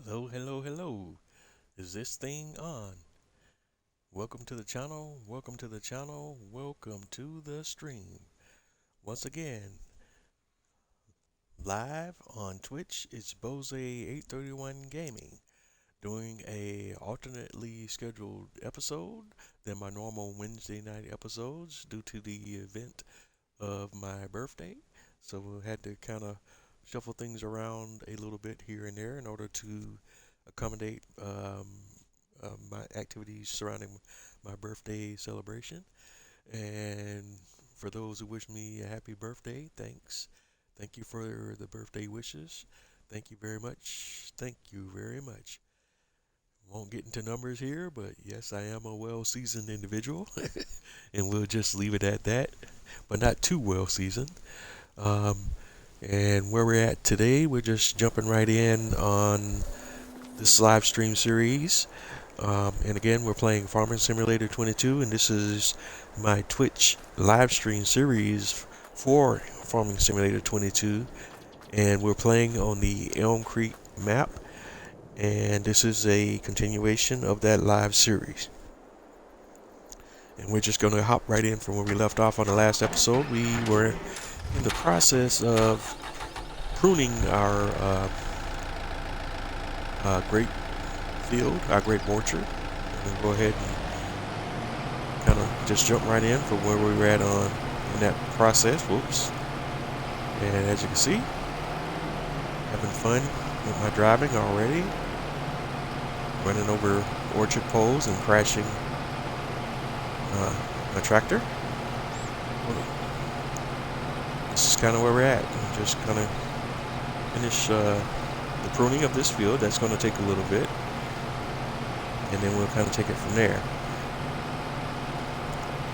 Hello, hello, hello. Is this thing on? Welcome to the channel. Welcome to the channel. Welcome to the stream. Once again, live on Twitch, it's Bose831 Gaming doing a alternately scheduled episode than my normal Wednesday night episodes due to the event of my birthday. So we had to kind of shuffle things around a little bit here and there in order to accommodate my activities surrounding my birthday celebration. And for those who wish me a happy birthday, thanks. Thank you for the birthday wishes. Thank you very much. Thank you very much. Won't get into numbers here, but yes, I am a well seasoned individual, and we'll just leave it at that, but not too well seasoned. Um, and where we're at today, we're just jumping right in on this live stream series. And again, we're playing Farming Simulator 22, and this is my Twitch live stream series for Farming Simulator 22. And we're playing on the ELM Creek map, and this is a continuation of that live series. And we're just going to hop right in from where we left off on the last episode. We were in the process of pruning our grape field, our grape orchard. We'll go ahead and kind of just jump right in from where we were at in that process. Whoops. And as you can see, having fun with my driving already. Running over orchard poles and crashing my tractor. This is kind of where we're at. We're just kind of finish the pruning of this field. That's going to take a little bit. And then we'll kind of take it from there.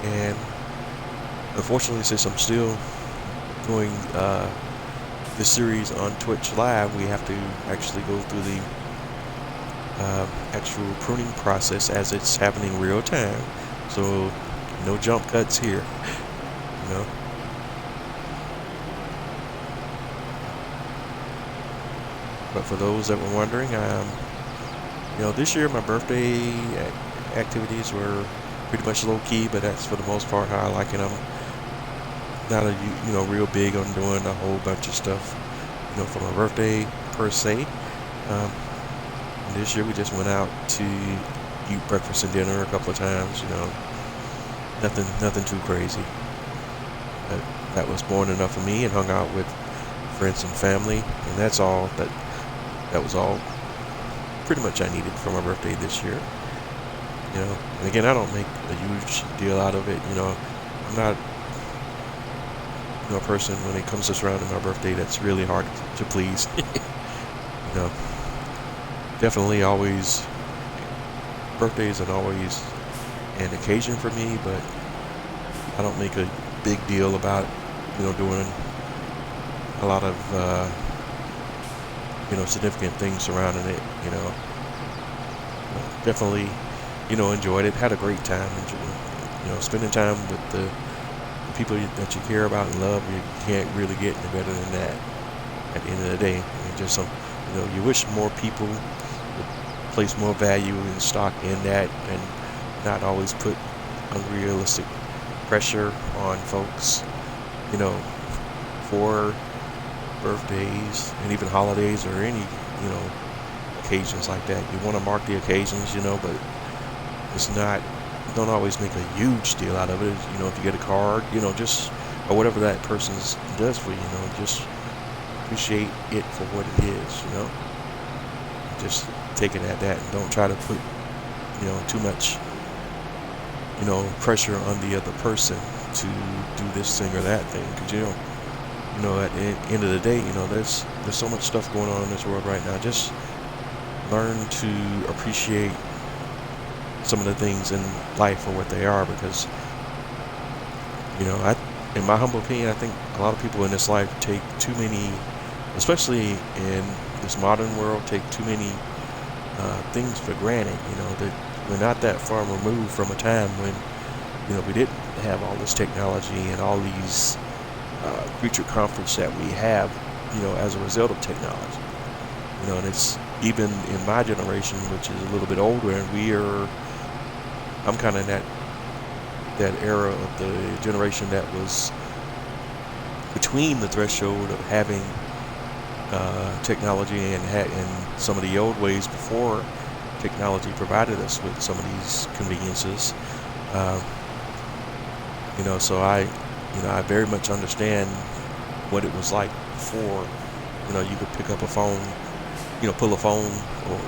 And unfortunately, since I'm still doing this series on Twitch Live, we have to actually go through the actual pruning process as it's happening real time. So no jump cuts here, you know. But for those that were wondering, this year my birthday activities were pretty much low key, but that's for the most part how I like it. I'm not real big on doing a whole bunch of stuff, for my birthday per se. This year we just went out to eat breakfast and dinner a couple of times, nothing too crazy. But that was more than enough for me, and hung out with friends and family, and that's all. That was all pretty much I needed for my birthday this year. And again, I don't make a huge deal out of it. I'm not a person when it comes to surrounding my birthday that's really hard to please. Definitely always, birthdays are always an occasion for me, but I don't make a big deal about, doing a lot of, significant things surrounding it, Definitely, enjoyed it, had a great time, spending time with the people that you care about and love. You can't really get any better than that at the end of the day. You wish more people would place more value and stock in that, and not always put unrealistic pressure on folks, for birthdays and even holidays or any, occasions like that. You want to mark the occasions, but it's not, don't always make a huge deal out of it. If you get a card, just, or whatever that person does for you, just appreciate it for what it is, Just take it at that, and don't try to put, too much, pressure on the other person to do this thing or that thing, because at the end of the day, there's so much stuff going on in this world right now. Just learn to appreciate some of the things in life for what they are, because in my humble opinion, I think a lot of people in this life take too many, especially in this modern world, take too many things for granted. That we're not that far removed from a time when we didn't have all this technology and all these creature comforts that we have, as a result of technology. And it's even in my generation, which is a little bit older, and I'm kind of in that era of the generation that was between the threshold of having technology and some of the old ways before technology provided us with some of these conveniences. Uh, so I very much understand what it was like before. You could pick up a phone, pull a phone or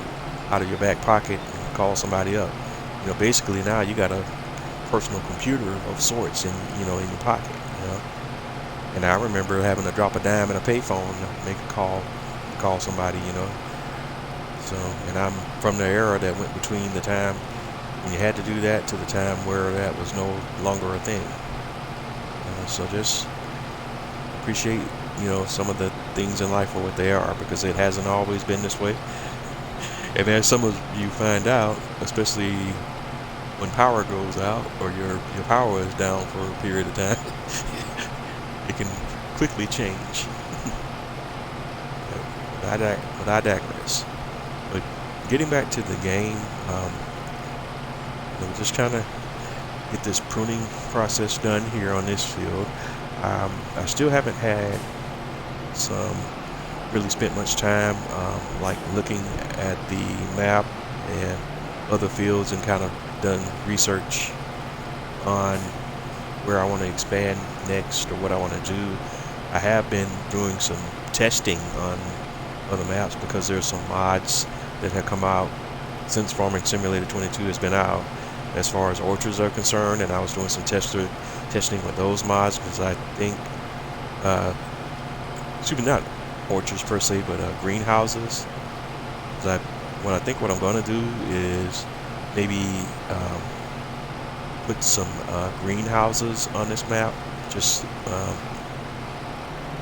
out of your back pocket and call somebody up. Basically now you got a personal computer of sorts in your pocket. And I remember having to drop a dime in a payphone to make a call somebody. So, and I'm from the era that went between the time when you had to do that to the time where that was no longer a thing. So just appreciate, some of the things in life for what they are, because it hasn't always been this way. And as some of you find out, especially when power goes out or your power is down for a period of time, it can quickly change. But I digress. But getting back to the game, just trying to get this pruning process done here on this field. I still haven't had really spent much time like looking at the map and other fields and kind of done research on where I want to expand next or what I want to do. I have been doing some testing on other maps because there's some mods that have come out since Farming Simulator 22 has been out as far as orchards are concerned, and I was doing some testing with those mods because I think not orchards per se, but greenhouses. What I'm going to do is maybe put some greenhouses on this map, just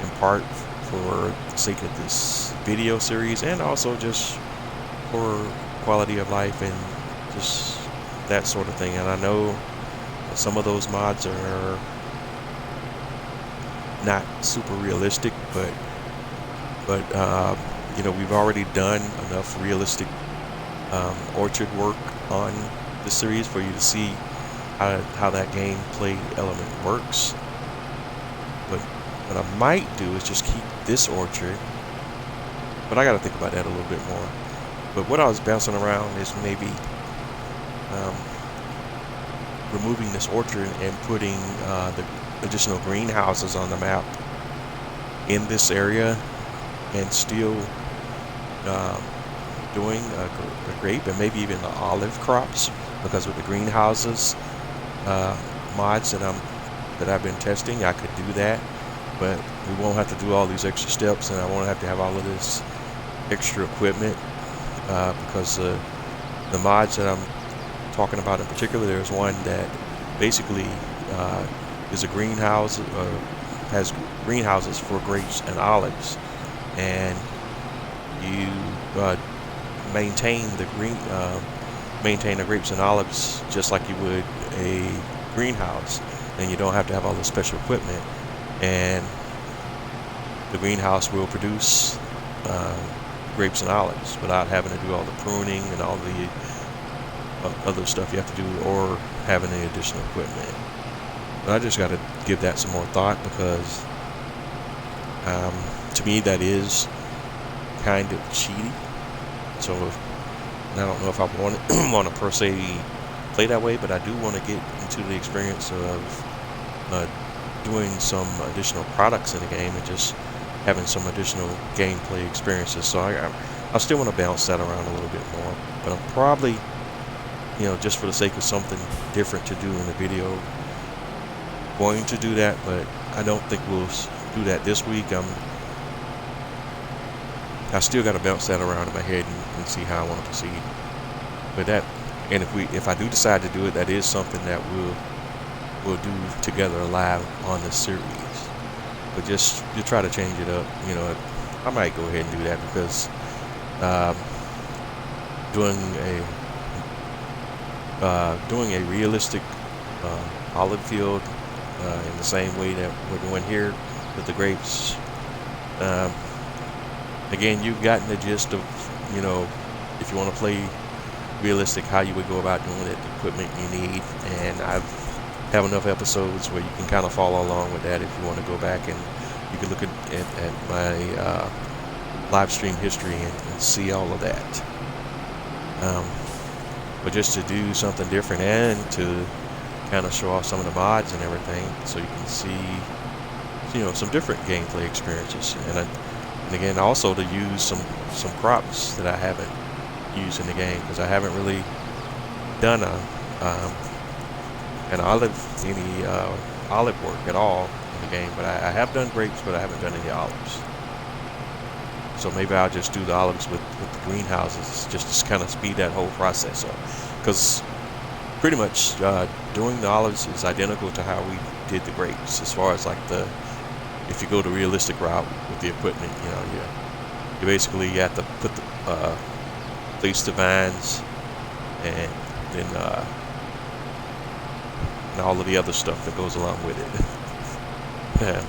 in part for the sake of this video series, and also just for quality of life and just that sort of thing. And I know some of those mods are not super realistic, but we've already done enough realistic orchard work on the series for you to see how that gameplay element works. But what I might do is just keep this orchard, but I got to think about that a little bit more. But what I was bouncing around is maybe removing this orchard and putting the additional greenhouses on the map in this area, and still doing a grape and maybe even the olive crops, because with the greenhouses mods that I've been testing, I could do that, but we won't have to do all these extra steps, and I won't have to have all of this extra equipment because the mods that I'm talking about in particular, there's one that basically is a greenhouse, has greenhouses for grapes and olives, and you maintain the grapes and olives just like you would a greenhouse, and you don't have to have all the special equipment, and the greenhouse will produce grapes and olives without having to do all the pruning and all the other stuff you have to do, or having the additional equipment. But I just got to give that some more thought, because to me that is kind of cheaty. So I don't know if I want to per se play that way, but I do want to get into the experience of doing some additional products in the game and just having some additional gameplay experiences. So I still want to bounce that around a little bit more, but I'm probably, just for the sake of something different to do in the video, going to do that, but I don't think we'll do that this week. I still got to bounce that around in my head and see how I want to proceed. But that, and if I do decide to do it, that is something that we'll do together live on this series. But just to try to change it up, I might go ahead and do that, because doing a realistic olive field in the same way that we're doing here with the grapes. Again, you've gotten the gist of you know, if you want to play realistic, how you would go about doing it, the equipment you need, and I have enough episodes where you can kind of follow along with that if you want to go back, and you can look at my live stream history and see all of that. But just to do something different and to kind of show off some of the mods and everything, so you can see, you know, some different gameplay experiences, and again also to use some crops that I haven't used in the game, because I haven't really done any olive work at all in the game. But I have done grapes, but I haven't done any olives. So maybe I'll just do the olives with the greenhouses, just to kind of speed that whole process up. Because pretty much doing the olives is identical to how we did the grapes, as far as like if you go the realistic route with the equipment, you know, you basically have to put place the vines, and then and all of the other stuff that goes along with it. Yeah,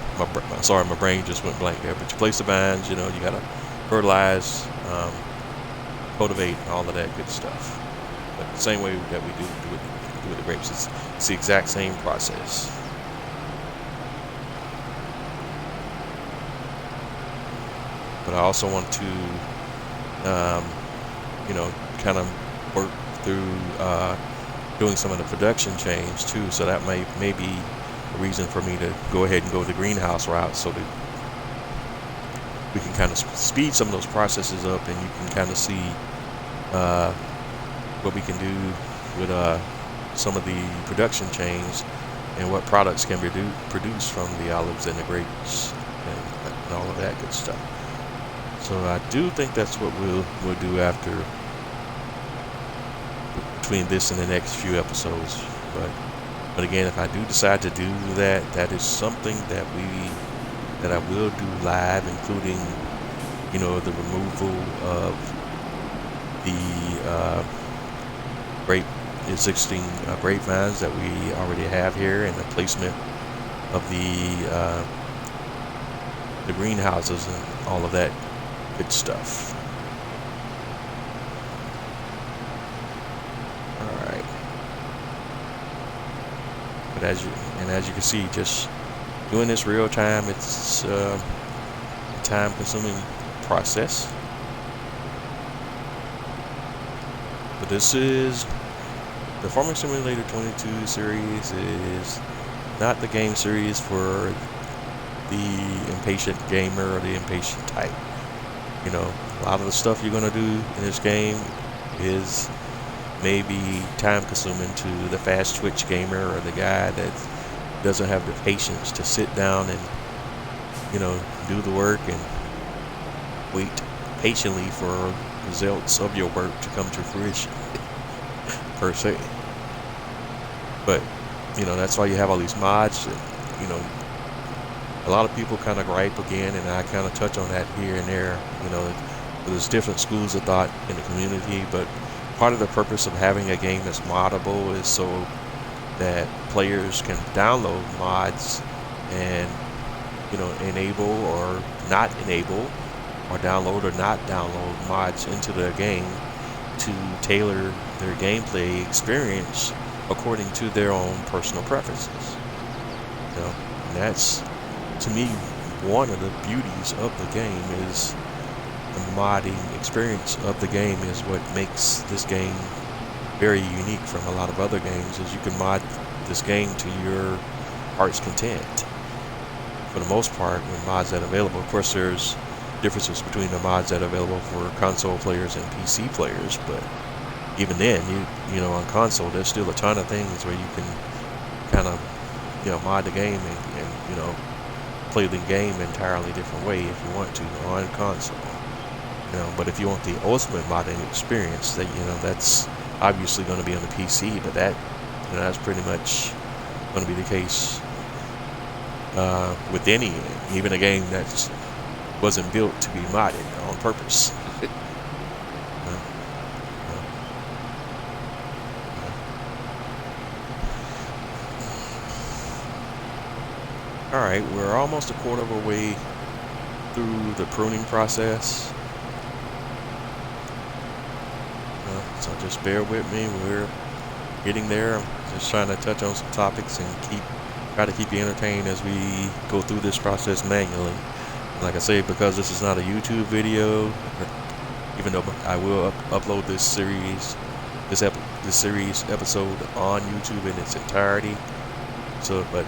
sorry, my brain just went blank there. But you place the vines, you know, you gotta fertilize, cultivate, and all of that good stuff. But the same way that we do with the grapes, it's the exact same process. But I also want to, you know, kind of work through doing some of the production change too. So that may be a reason for me to go ahead and go the greenhouse route, so that we can kind of speed some of those processes up, and you can kind of see what we can do with some of the production change, and what products can be produced from the olives and the grapes and all of that good stuff. So I do think that's what we'll do after, between this and the next few episodes. But again, if I do decide to do that, that is something that I will do live, including, you know, the removal of the existing grapevines that we already have here, and the placement of the greenhouses and all of that good stuff. All right. But as you can see, just doing this real time, it's a time-consuming process. But this is the Farming Simulator 22 series. Is not the game series for the impatient gamer or the impatient type. You know, a lot of the stuff you're gonna do in this game is maybe time consuming to the fast twitch gamer, or the guy that doesn't have the patience to sit down and, you know, do the work and wait patiently for results of your work to come to fruition per se. But, you know, that's why you have all these mods that, you know, a lot of people kind of gripe again, and I kind of touch on that here and there. You know, there's different schools of thought in the community, but part of the purpose of having a game that's moddable is so that players can download mods and, you know, enable or not enable, or download or not download mods into their game to tailor their gameplay experience according to their own personal preferences. You know, and that's, to me, one of the beauties of the game is the modding experience of the game is what makes this game very unique from a lot of other games, is you can mod this game to your heart's content. For the most part, with mods that are available, of course there's differences between the mods that are available for console players and PC players, but even then, you know, on console there's still a ton of things where you can kind of, you know, mod the game and you know, play the game entirely different way if you want to on console. You know, but if you want the ultimate modding experience, that, you know, that's obviously going to be on the PC, but that, you know, that's pretty much going to be the case with even a game that wasn't built to be modded on purpose. Alright, we're almost a quarter of a way through the pruning process. So just bear with me. We're getting there. I'm just trying to touch on some topics and try to keep you entertained as we go through this process manually. Like I say, because this is not a YouTube video, even though I will upload this series episode on YouTube in its entirety. So, but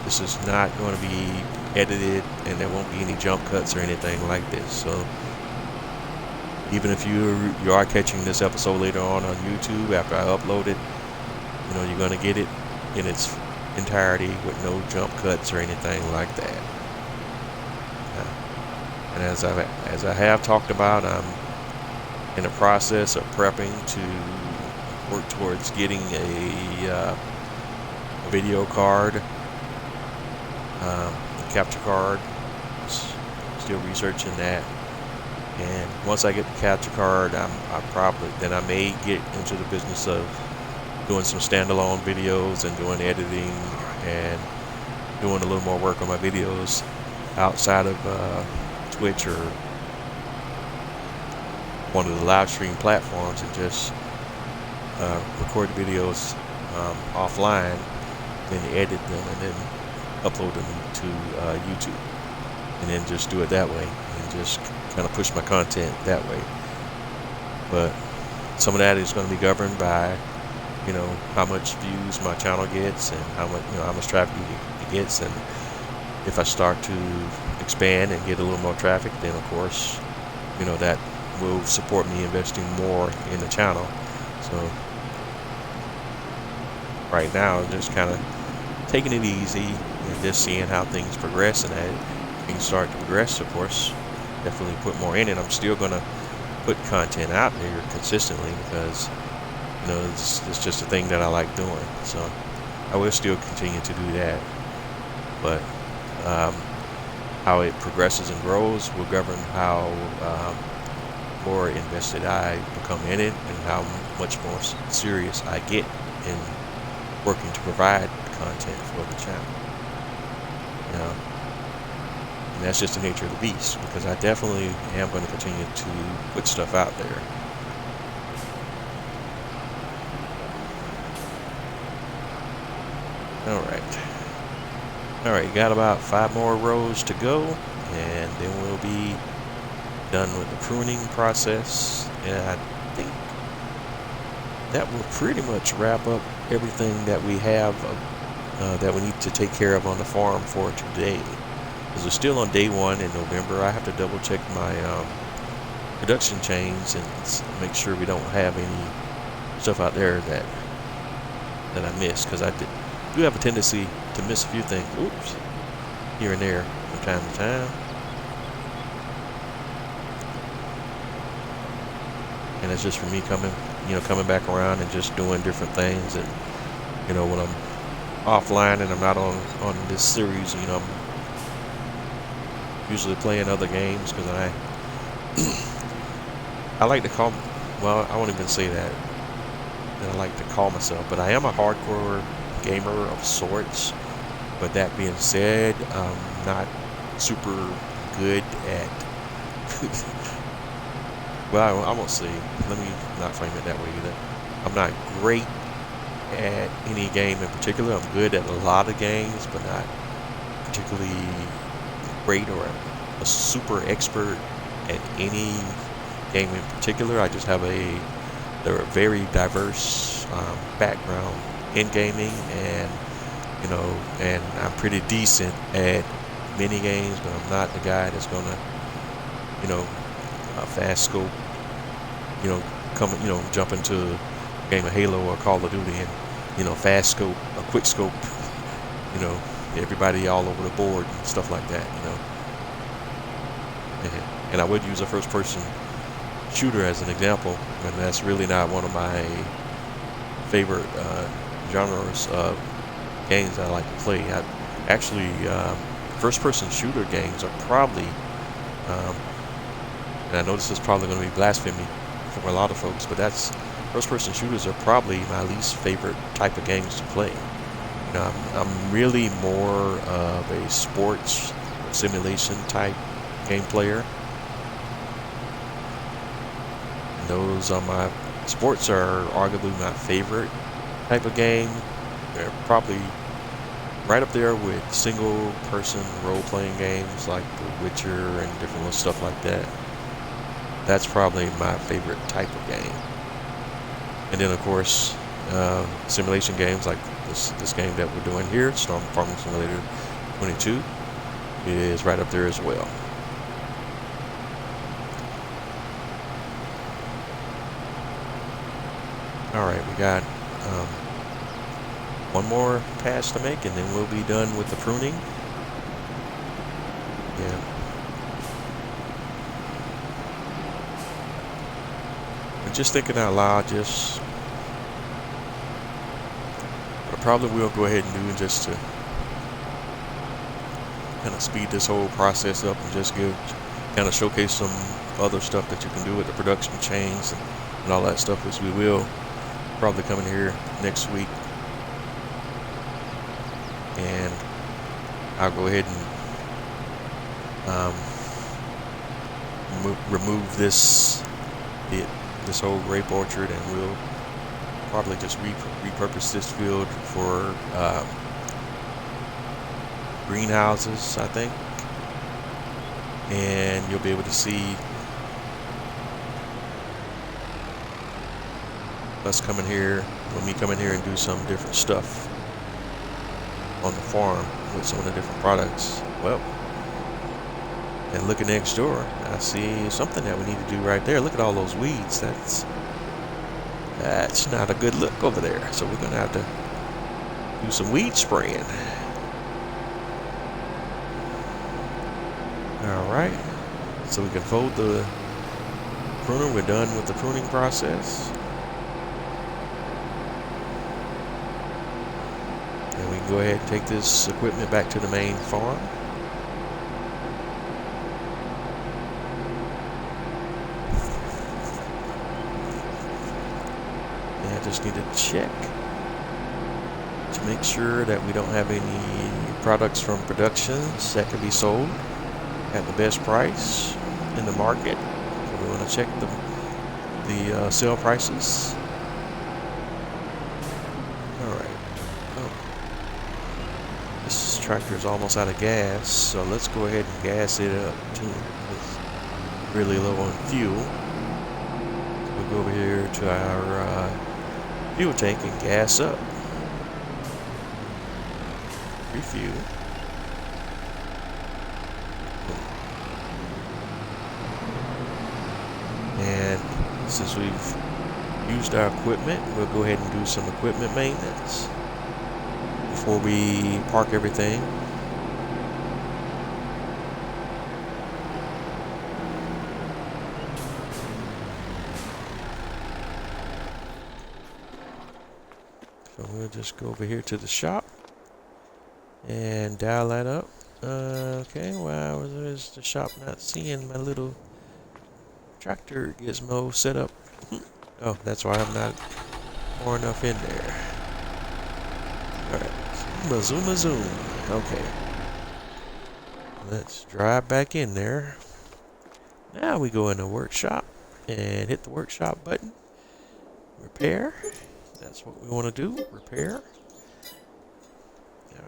this is not going to be edited, and there won't be any jump cuts or anything like this. So, even if you are catching this episode later on YouTube after I upload it, you're going to get it in its entirety with no jump cuts or anything like that. And as I have talked about, I'm in the process of prepping to work towards getting a video card, a capture card. Still researching that. And once I get the capture card, I may get into the business of doing some standalone videos and doing editing and doing a little more work on my videos outside of Twitch or one of the live stream platforms, and just record videos offline, then edit them and then upload them to YouTube, and then just do it that way and just kind of push my content that way. But some of that is going to be governed by how much views my channel gets and how much traffic it gets. And if I start to expand and get a little more traffic, then of course that will support me investing more in the channel. So right now I'm just kind of taking it easy and just seeing how things progress, and as things start to progress, of course, definitely put more in it. I'm still gonna put content out there consistently because it's just a thing that I like doing. So I will still continue to do that, but how it progresses and grows will govern how more invested I become in it, and how much more serious I get in working to provide content for the channel. And that's just the nature of the beast, because I definitely am going to continue to put stuff out there. Alright, got about 5 more rows to go, and then we'll be done with the pruning process. And I think that will pretty much wrap up everything that we have that we need to take care of on the farm for today. Because we're still on day 1 in November. I have to double check my production chains and make sure we don't have any stuff out there that I missed, because I do have a tendency to miss a few things, here and there from time to time. And it's just for me coming back around and just doing different things. And when I'm offline and I'm not on this series, I'm usually playing other games, because I like to call, well, I won't even say that I like to call myself, but I am a hardcore gamer of sorts. But that being said, I'm not super good at well, I won't say, let me not frame it that way either. I'm not great at any game in particular. I'm good at a lot of games, but not particularly great or a super expert at any game in particular. I just have a very diverse background in gaming, and and I'm pretty decent at mini games, but I'm not the guy that's gonna fast scope, jump into a game of Halo or Call of Duty and fast scope, a quick scope, everybody all over the board and stuff like that, And I would use a first-person shooter as an example, and that's really not one of my favorite genres of games I like to play. First-person shooter games are probably, and I know this is probably going to be blasphemy for a lot of folks, but first-person shooters are probably my least favorite type of games to play. I'm really more of a sports simulation type game player. those are sports are arguably my favorite type of game. They're probably right up there with single person role playing games like The Witcher and different little stuff like that. That's probably my favorite type of game. And then of course, simulation games like this game that we're doing here, Storm Farming Simulator 22, is right up there as well. Alright, we got one more pass to make and then we'll be done with the pruning. Yeah. And just thinking out loud, probably we'll go ahead and do just to kind of speed this whole process up and just kind of showcase some other stuff that you can do with the production chains and all that stuff, which we will probably come in here next week. And I'll go ahead and remove this whole grape orchard, and we'll probably just repurpose this field for greenhouses, I think. And you'll be able to see us coming here, me coming here and do some different stuff on the farm with some of the different products. Well, and looking next door, I see something that we need to do right there. Look at all those weeds. That's not a good look over there. So we're gonna have to do some weed spraying. All right, so we can fold the pruner. We're done with the pruning process. And we can go ahead and take this equipment back to the main farm. And I just need to check to make sure that we don't have any products from productions that can be sold at the best price in the market. So we want to check the sale prices. All right. Oh. This tractor is almost out of gas, so let's go ahead and gas it up too. It's really low on fuel. We'll go over here to our fuel tank and gas up. Refuel. And since we've used our equipment, we'll go ahead and do some equipment maintenance before we park everything. So we'll just go over here to the shop and dial that up. Okay, wow, where's the shop? Not seeing my little tractor gizmo set up. Oh, that's why I'm not far enough in there. Alright, zoom, zoom. Okay. Let's drive back in there. Now we go in the workshop and hit the workshop button. Repair. That's what we want to do. Repair.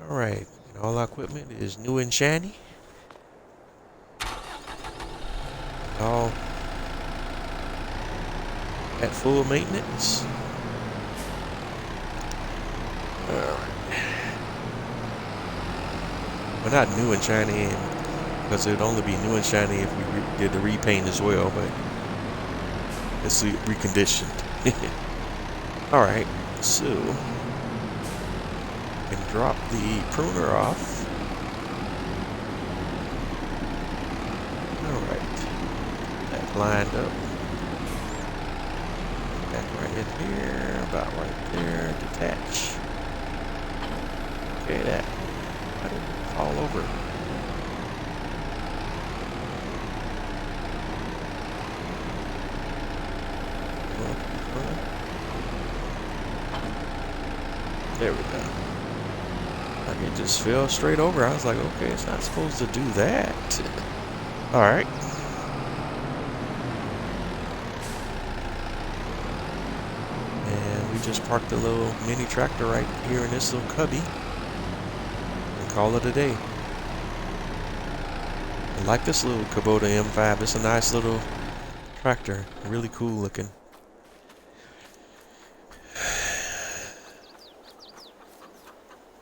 Alright. All our equipment is new and shiny. All at full maintenance. Alright. Well, not new and shiny, because it would only be new and shiny if we did the repaint as well, but it's reconditioned. Alright, so and drop the pruner off. Alright, that lined up. Back right in here, about right there, detach. Okay, that I didn't fall over. There we go. Like it just fell straight over. I was like, okay, it's not supposed to do that. All right. we just parked a little mini tractor right here in this little cubby and call it a day. I like this little Kubota M5. It's a nice little tractor, really cool looking.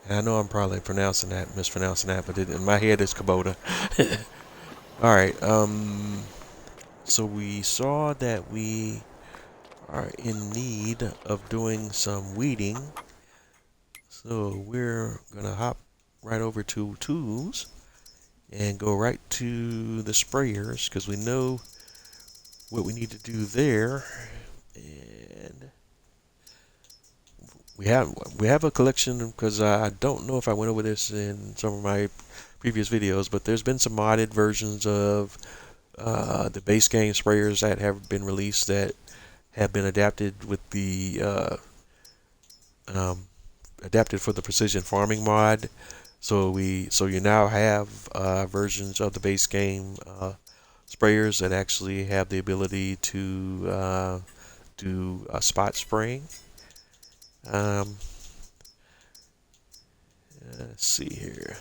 I know I'm probably mispronouncing that, but in my head it's Kubota. All right. So we saw that we are in need of doing some weeding. So we're gonna hop right over to tools and go right to the sprayers because we know what we need to do there. And we have a collection because I don't know if I went over this in some of my previous videos, but there's been some modded versions of the base game sprayers that have been released that have been adapted with the adapted for the precision farming mod. So you now have versions of the base game sprayers that actually have the ability to do spot spraying. Let's see here.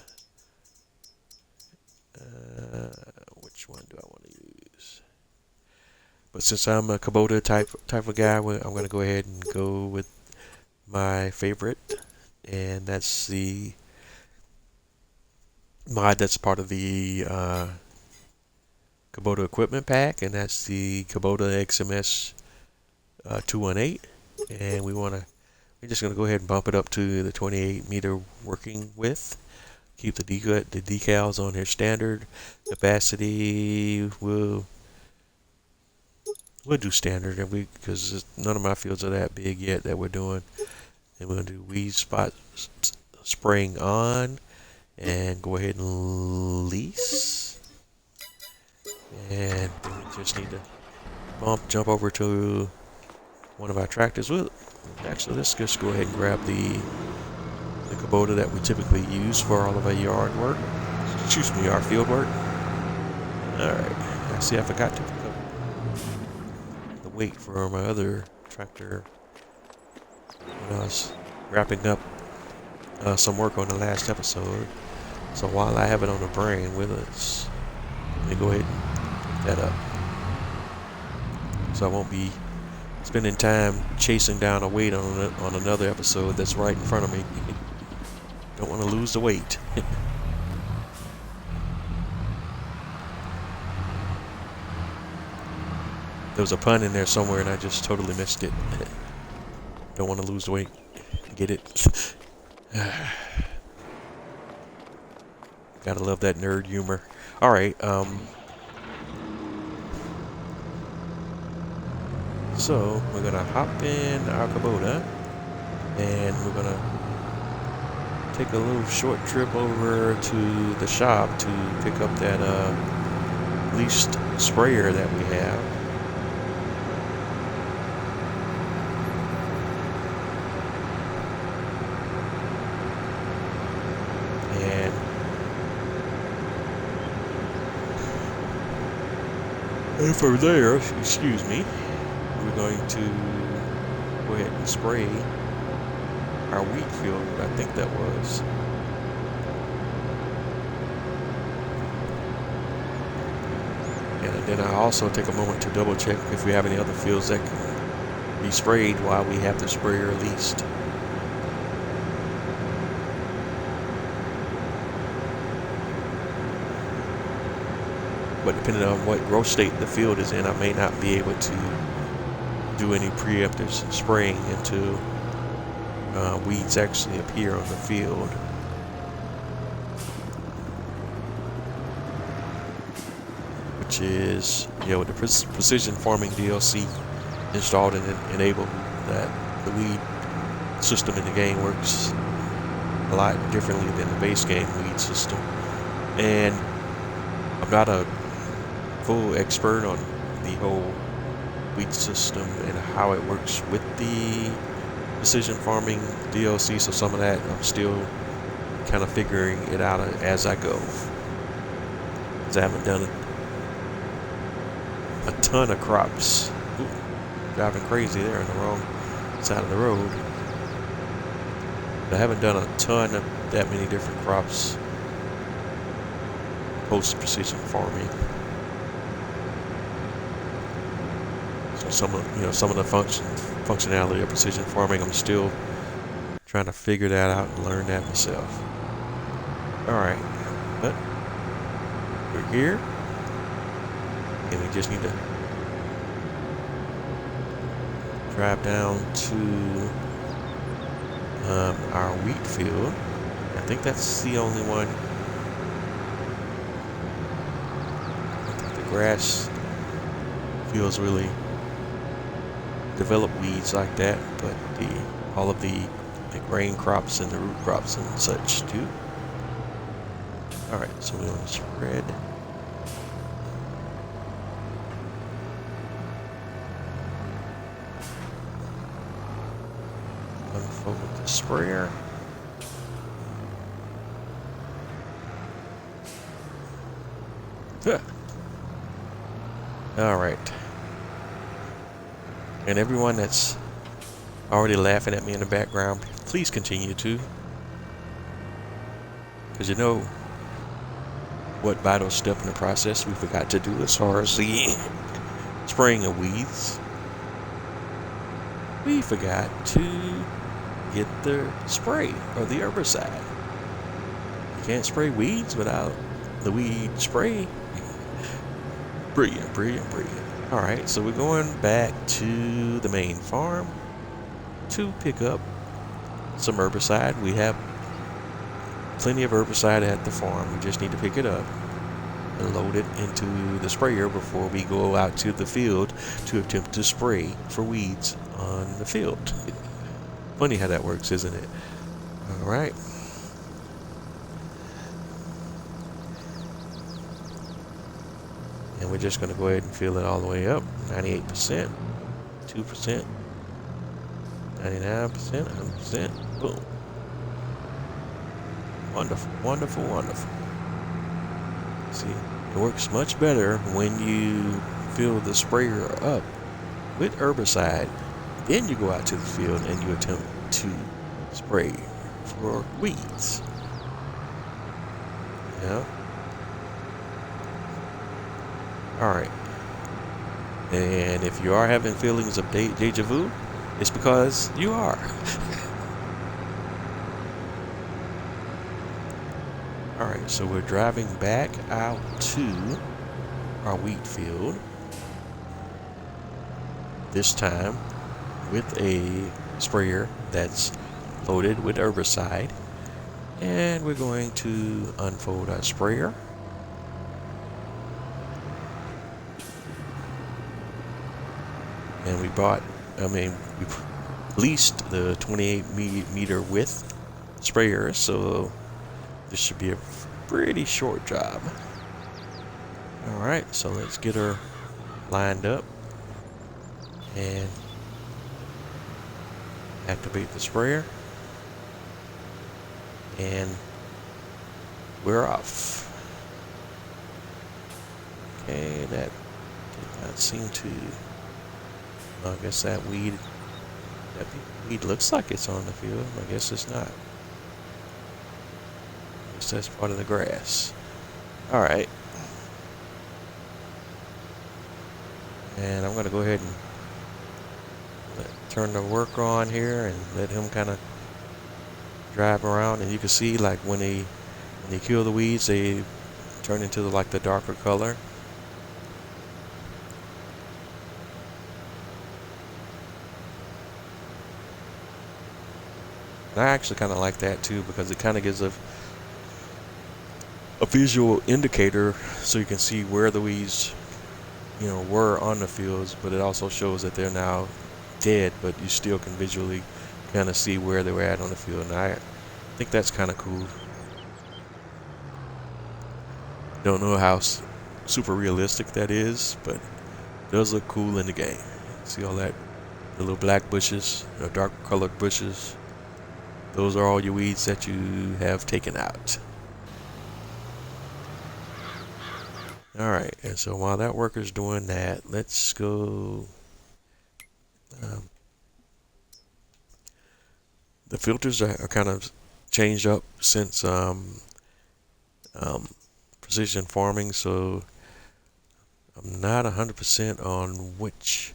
Which one do I want to use? But since I'm a Kubota type of guy, I'm going to go ahead and go with my favorite, and that's the mod that's part of the Kubota equipment pack, and that's the Kubota XMS 218. And we're just going to go ahead and bump it up to the 28 meter working width. Keep the decals on their standard. Capacity we'll do standard, and because none of my fields are that big yet that we're doing. And we're gonna do weed spot spraying on, and go ahead and lease. And we just need to jump over to one of our tractors. Actually, let's just go ahead and grab the Kubota that we typically use for all of our yard work. Excuse me, our field work. All right. I see I forgot to pick up the weight for my other tractor when I was wrapping up some work on the last episode. So while I have it on the brain with us, let me go ahead and pick that up. So I won't be spending time chasing down a weight on another episode that's right in front of me. Don't want to lose the weight. There was a pun in there somewhere and I just totally missed it. Don't want to lose the weight. Get it? Gotta love that nerd humor. Alright, so we're gonna hop in our Kubota and we're gonna take a little short trip over to the shop to pick up that leased sprayer that we have. And from there, excuse me, we're going to go ahead and spray our wheat field, I think that was. And then I also take a moment to double check if we have any other fields that can be sprayed while we have the sprayer leased. But depending on what growth state the field is in, I may not be able to do any preemptive spraying until weeds actually appear on the field. Which is, with the Precision Farming DLC installed and enabled, that the weed system in the game works a lot differently than the base game weed system. And I'm not a full expert on the whole weed system and how it works with the Precision Farming DLC, so some of that I'm still kind of figuring it out as I go, because I haven't done a ton of crops. Ooh, driving crazy there in the wrong side of the road. I haven't done a ton of that many different crops post precision farming. So some of the functionality of precision farming, I'm still trying to figure that out and learn that myself. All right, but we're here, and we just need to drive down to our wheat field. I think that's the only one. I think the grass fields really develop weeds like that, but all of the grain crops and the root crops and such do. All right, so we want to spread. Unfold the sprayer. Huh. All right. And everyone that's already laughing at me in the background, please continue to. Because you know what vital step in the process we forgot to do as far as the spraying of weeds. We forgot to get the spray or the herbicide. You can't spray weeds without the weed spray. Brilliant, brilliant, brilliant. All right, so we're going back to the main farm to pick up some herbicide. We have plenty of herbicide at the farm. We just need to pick it up and load it into the sprayer before we go out to the field to attempt to spray for weeds on the field. Funny how that works, isn't it? All right. And we're just going to go ahead and fill it all the way up. 98%, 2%, 99%, 100%. Boom. Wonderful, wonderful, wonderful. See, it works much better when you fill the sprayer up with herbicide. Then you go out to the field and you attempt to spray for weeds. Yeah. All right. And if you are having feelings of deja vu, it's because you are. All right, so we're driving back out to our wheat field. This time with a sprayer that's loaded with herbicide. And we're going to unfold our sprayer. And we leased the 28 meter width sprayer, so this should be a pretty short job. All right, so let's get her lined up and activate the sprayer. And we're off. Okay, that did not seem to. I guess that weed looks like it's on the field. I guess it's not. I guess that's part of the grass. All right. And I'm going to go ahead and turn the worker on here and let him kind of drive around. And you can see, like, when they kill the weeds, they turn into the darker color. And I actually kind of like that too, because it kind of gives a visual indicator so you can see where the weeds, were on the fields, but it also shows that they're now dead, but you still can visually kind of see where they were at on the field. And I think that's kind of cool. Don't know how super realistic that is, but it does look cool in the game. See all that, the little black bushes, dark colored bushes. Those are all your weeds that you have taken out. All right, and so while that worker's doing that, let's go The filters are kind of changed up since um, precision farming, so I'm not 100% on which.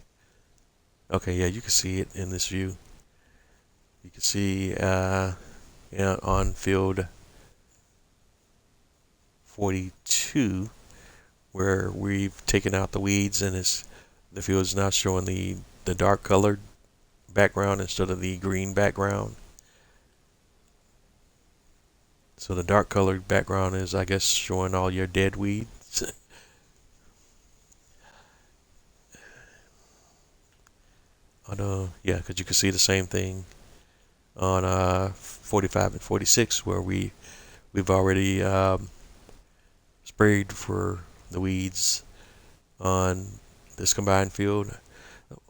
Okay, yeah, you can see it in this view. You can see on field 42 where we've taken out the weeds and the field is now showing the dark colored background instead of the green background. So the dark colored background is, I guess, showing all your dead weeds. Yeah, because you can see the same thing on 45 and 46 where we've already sprayed for the weeds on this combined field.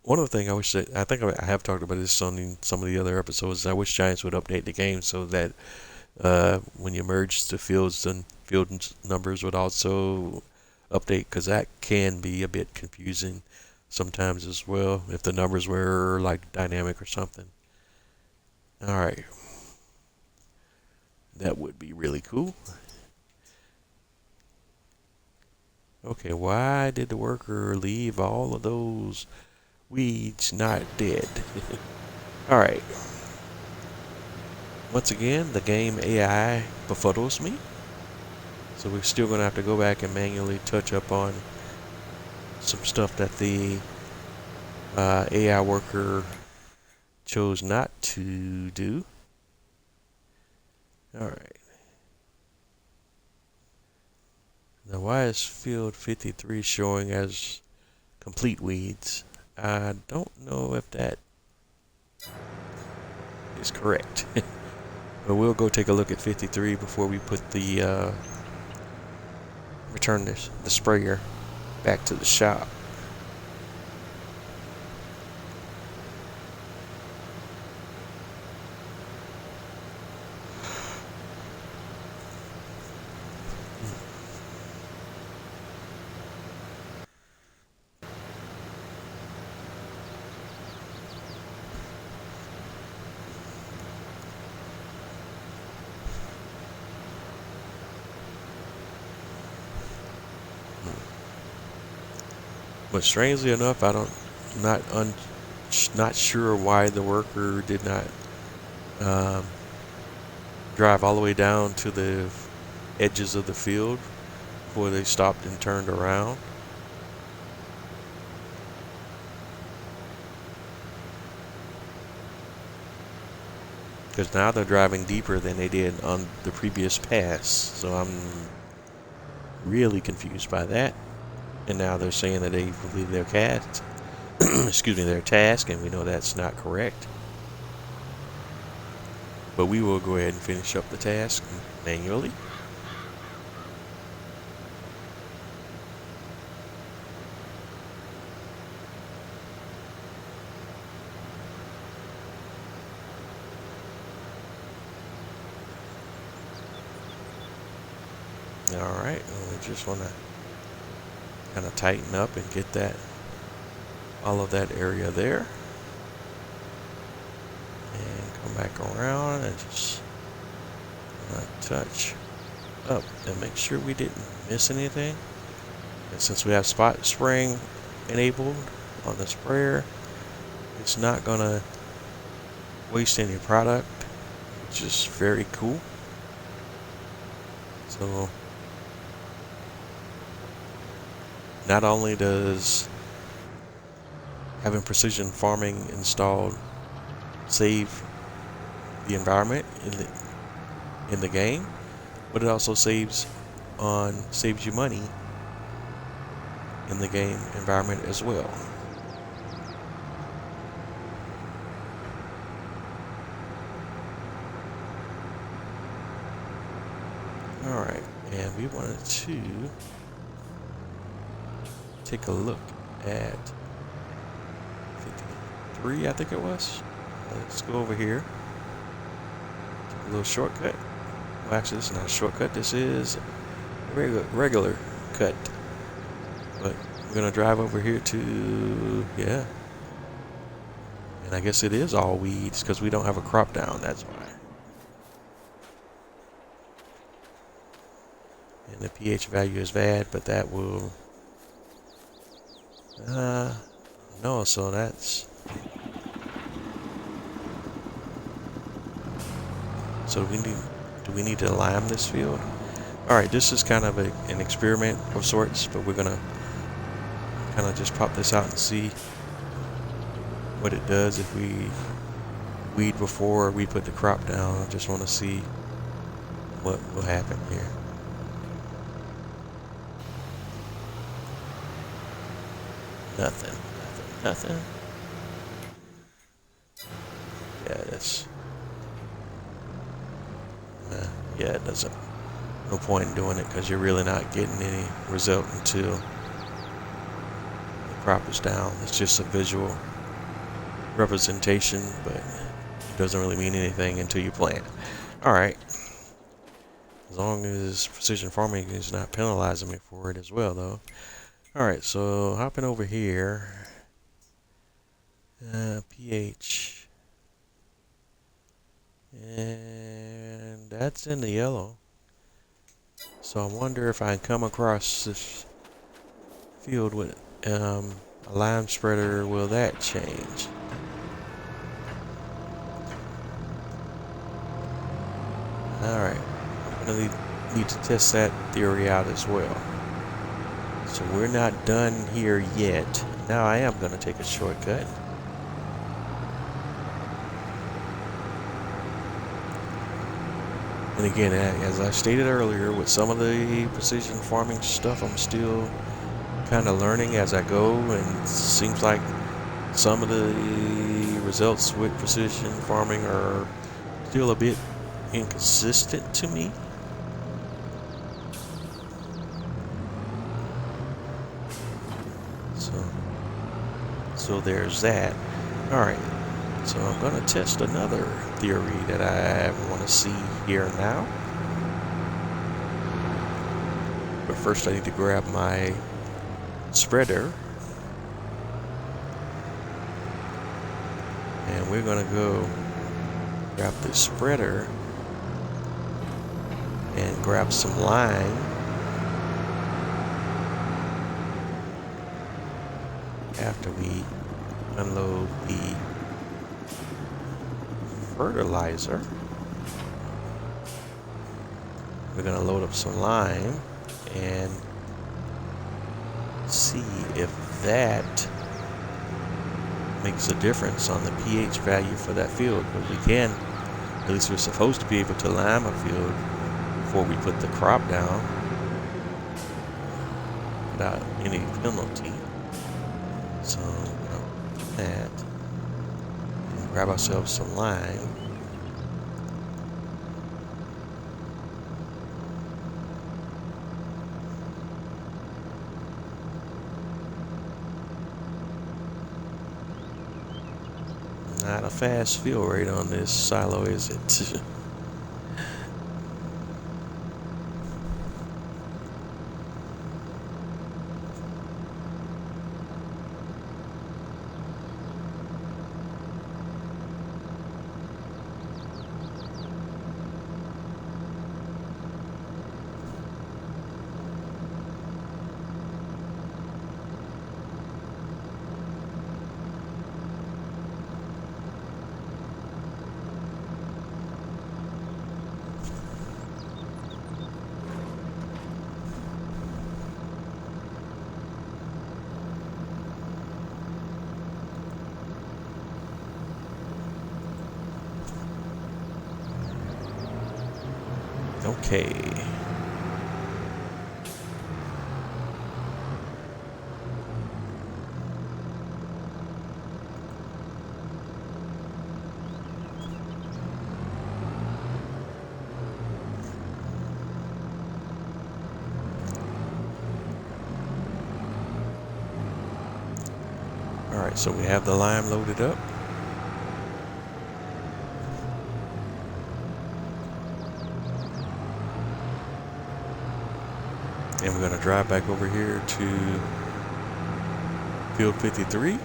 One of the things I wish that I think I have talked about this on some of the other episodes. I wish Giants would update the game so that when you merge the fields, then numbers would also update, because that can be a bit confusing sometimes as well if the numbers were like dynamic or something. All right, that would be really cool. Okay, why did the worker leave all of those weeds not dead? All right. Once again, the game AI befuddles me. So we're still going to have to go back and manually touch up on some stuff that the AI worker chose not to do. All right. Now, why is field 53 showing as complete weeds? I don't know if that is correct. But we'll go take a look at 53 before we put the return the sprayer back to the shop. But strangely enough, not un, not sure why the worker did not um, drive all the way down to the edges of the field before they stopped and turned around. Because now they're driving deeper than they did on the previous pass. So I'm really confused by that. And now they're saying that they completed their cast, excuse me, their task, and we know that's not correct. But we will go ahead and finish up the task manually. All right, we just want to kind of tighten up and get that, all of that area there. And come back around and just touch up and make sure we didn't miss anything. And since we have spot spraying enabled on the sprayer, it's not gonna waste any product, which is very cool. So not only does having precision farming installed save the environment in the game, but it also saves you money in the game environment as well. All right, and we wanted to take a look at 53, I think it was. Let's go over here. Take a little shortcut. Well, actually, this is not a shortcut. This is a regular cut. But we're going to drive over here to, yeah. And I guess it is all weeds because we don't have a crop down, that's why. And the pH value is bad, but that will... no, so that's... So do we need to lime this field? Alright, this is kind of an experiment of sorts, but we're gonna kind of just pop this out and see what it does if we weed before we put the crop down. I just want to see what will happen here. Nothing. Yeah, that's... yeah, it doesn't... No point in doing it because you're really not getting any result until the crop is down. It's just a visual representation, but it doesn't really mean anything until you plant. Alright. As long as precision farming is not penalizing me for it as well, though. Alright, so hopping over here. pH. And that's in the yellow. So I wonder if I can come across this field with a lime spreader, will that change? Alright, I'm going to need to test that theory out as well. So we're not done here yet. Now I am going to take a shortcut. And again, as I stated earlier, with some of the precision farming stuff, I'm still kind of learning as I go, and it seems like some of the results with precision farming are still a bit inconsistent to me. So there's that. Alright, so I'm going to test another theory that I want to see here now. But first I need to grab my spreader. And we're going to go grab the spreader and grab some lime. After we unload the fertilizer, we're going to load up some lime and see if that makes a difference on the pH value for that field. But we can, at least we're supposed to be able to lime a field before we put the crop down without any penalty. So that, and grab ourselves some lime. Not a fast fill rate on this silo, is it? Okay. All right, so we have the lime loaded up. And we're going to drive back over here to field 53.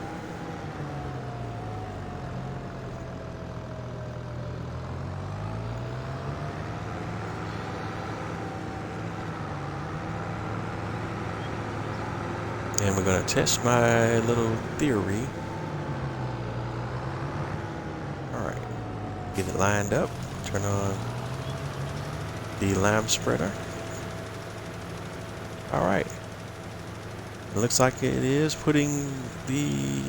And we're going to test my little theory. Alright, get it lined up, turn on the lime spreader. Alright, it looks like it is putting the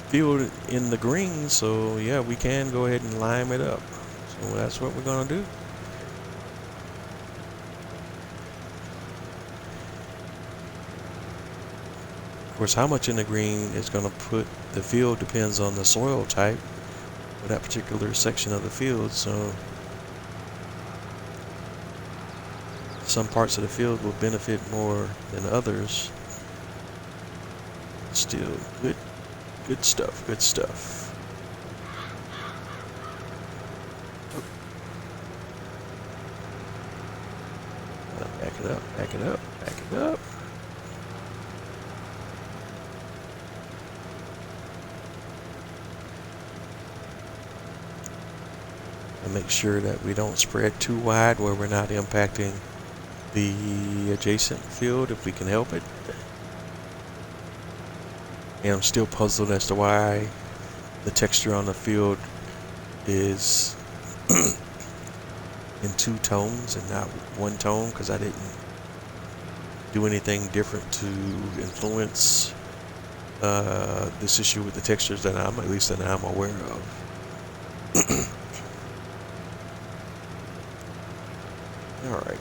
field in the green, so yeah, we can go ahead and lime it up. So that's what we're going to do. Of course, how much in the green is going to put the field depends on the soil type for that particular section of the field. So some parts of the field will benefit more than others. Still good stuff, good stuff. Back it up, back it up, back it up. And make sure that we don't spread too wide where we're not impacting the adjacent field if we can help it. And I'm still puzzled as to why the texture on the field is in 2 tones and not 1 tone, because I didn't do anything different to influence this issue with the textures that I'm aware of. All right.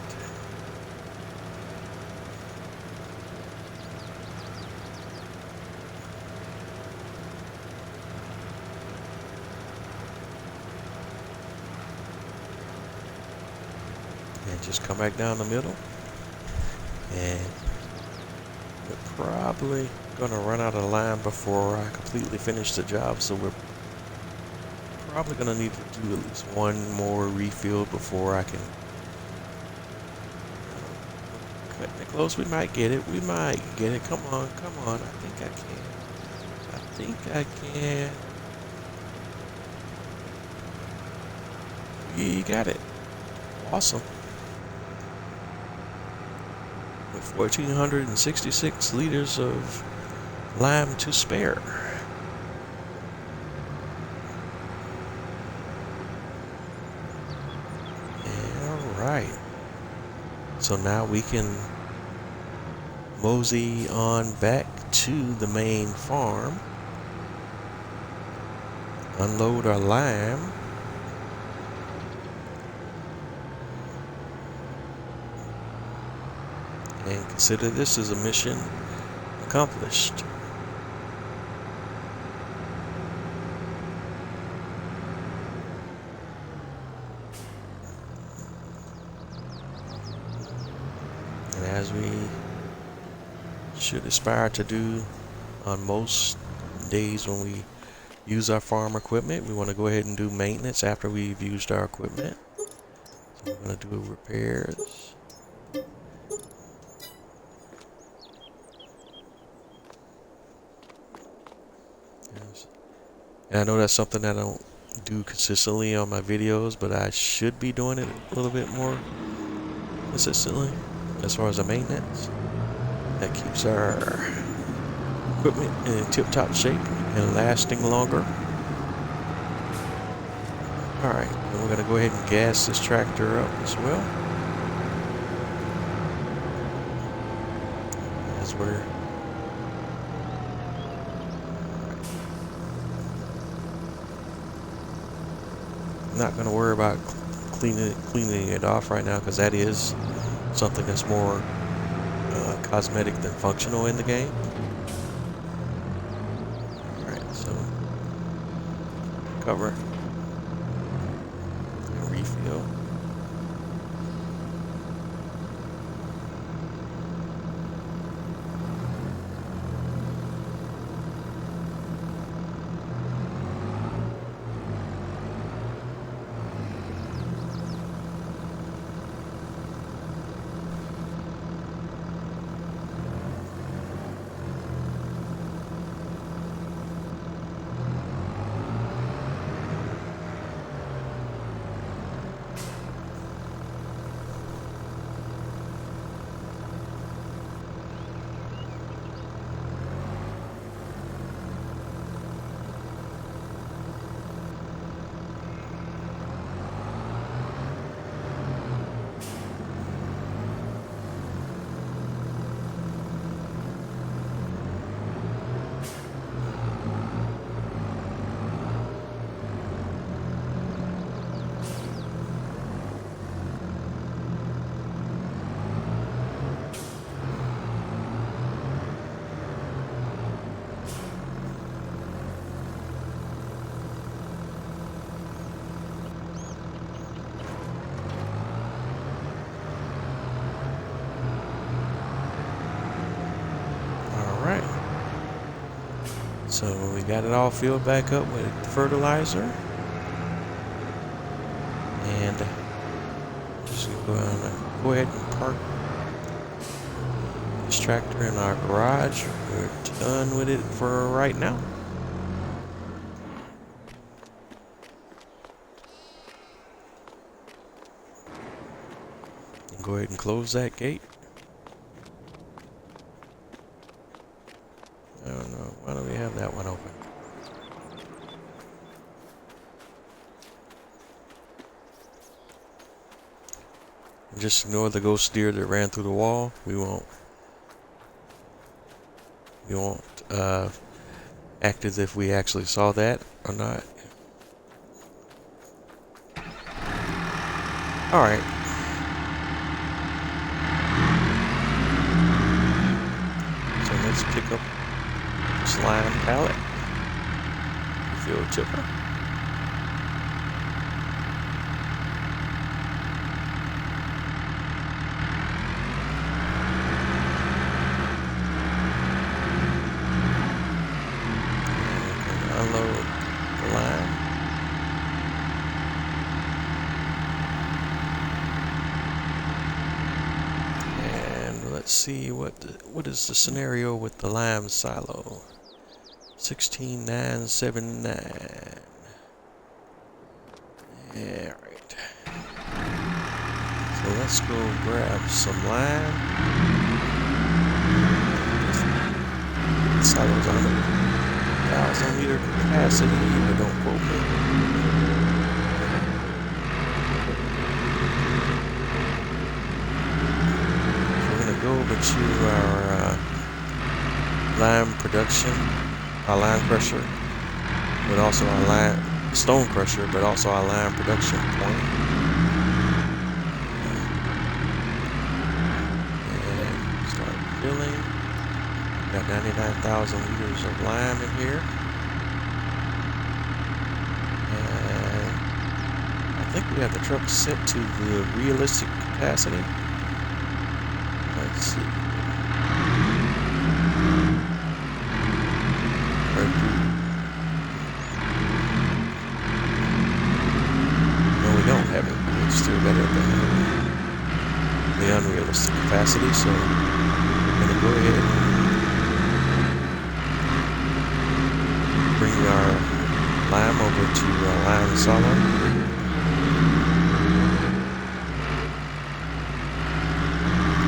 And just come back down the middle. And we're probably gonna run out of lime before I completely finish the job, so we're probably gonna need to do at least 1 more refill before I can cut it close. We might get it. We might get it. Come on, come on. I think I can. I think I can. We got it. Awesome. With 1,466 liters of lime to spare. Alright. So now we can mosey on back to the main farm, unload our lime, and consider this as a mission accomplished. And as we should aspire to do on most days when we use our farm equipment, we want to go ahead and do maintenance after we've used our equipment. So we're going to do repairs. And I know that's something that I don't do consistently on my videos, but I should be doing it a little bit more consistently as far as the maintenance. That keeps our equipment in tip-top shape and lasting longer. Alright, and we're going to go ahead and gas this tractor up as well. As we're not going to worry about cleaning it off right now, because that is something that's more cosmetic than functional in the game. Alright, so cover and refill. So we got it all filled back up with fertilizer. And just go ahead and park this tractor in our garage. We're done with it for right now. And go ahead and close that gate. I don't know, why don't we have that one open? And just ignore the ghost deer that ran through the wall. We won't act as if we actually saw that or not. Alright. So let's pick up slime pallet. Fuel chipper. Unload the line. And let's see what is the scenario with the lime silo. 16979. Yeah, right. So let's go grab some lime. Silo's 100,000 liter capacity, but don't quote me. We're gonna go over to our lime production. Our lime crusher, but also our lime stone crusher, but also our lime production point. And start filling. Got 99,000 liters of lime in here. And I think we have the truck set to the realistic capacity. Let's see. No, we don't have it. We still got it at the unrealistic capacity, so I'm going to go ahead and bring our lime over to lime silo.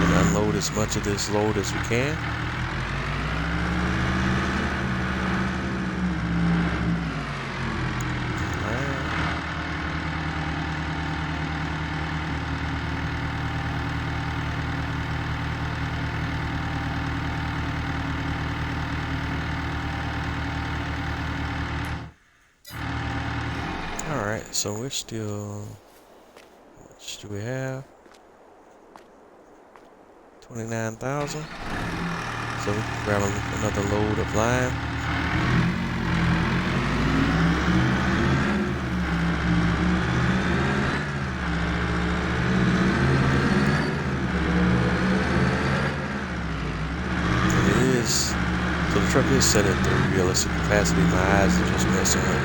And unload as much of this load as we can. Alright, so we're still, how much do we have? 29,000. So we can grab another load of lime. And it is, so the truck is set at the realistic capacity. My eyes are just messing with me.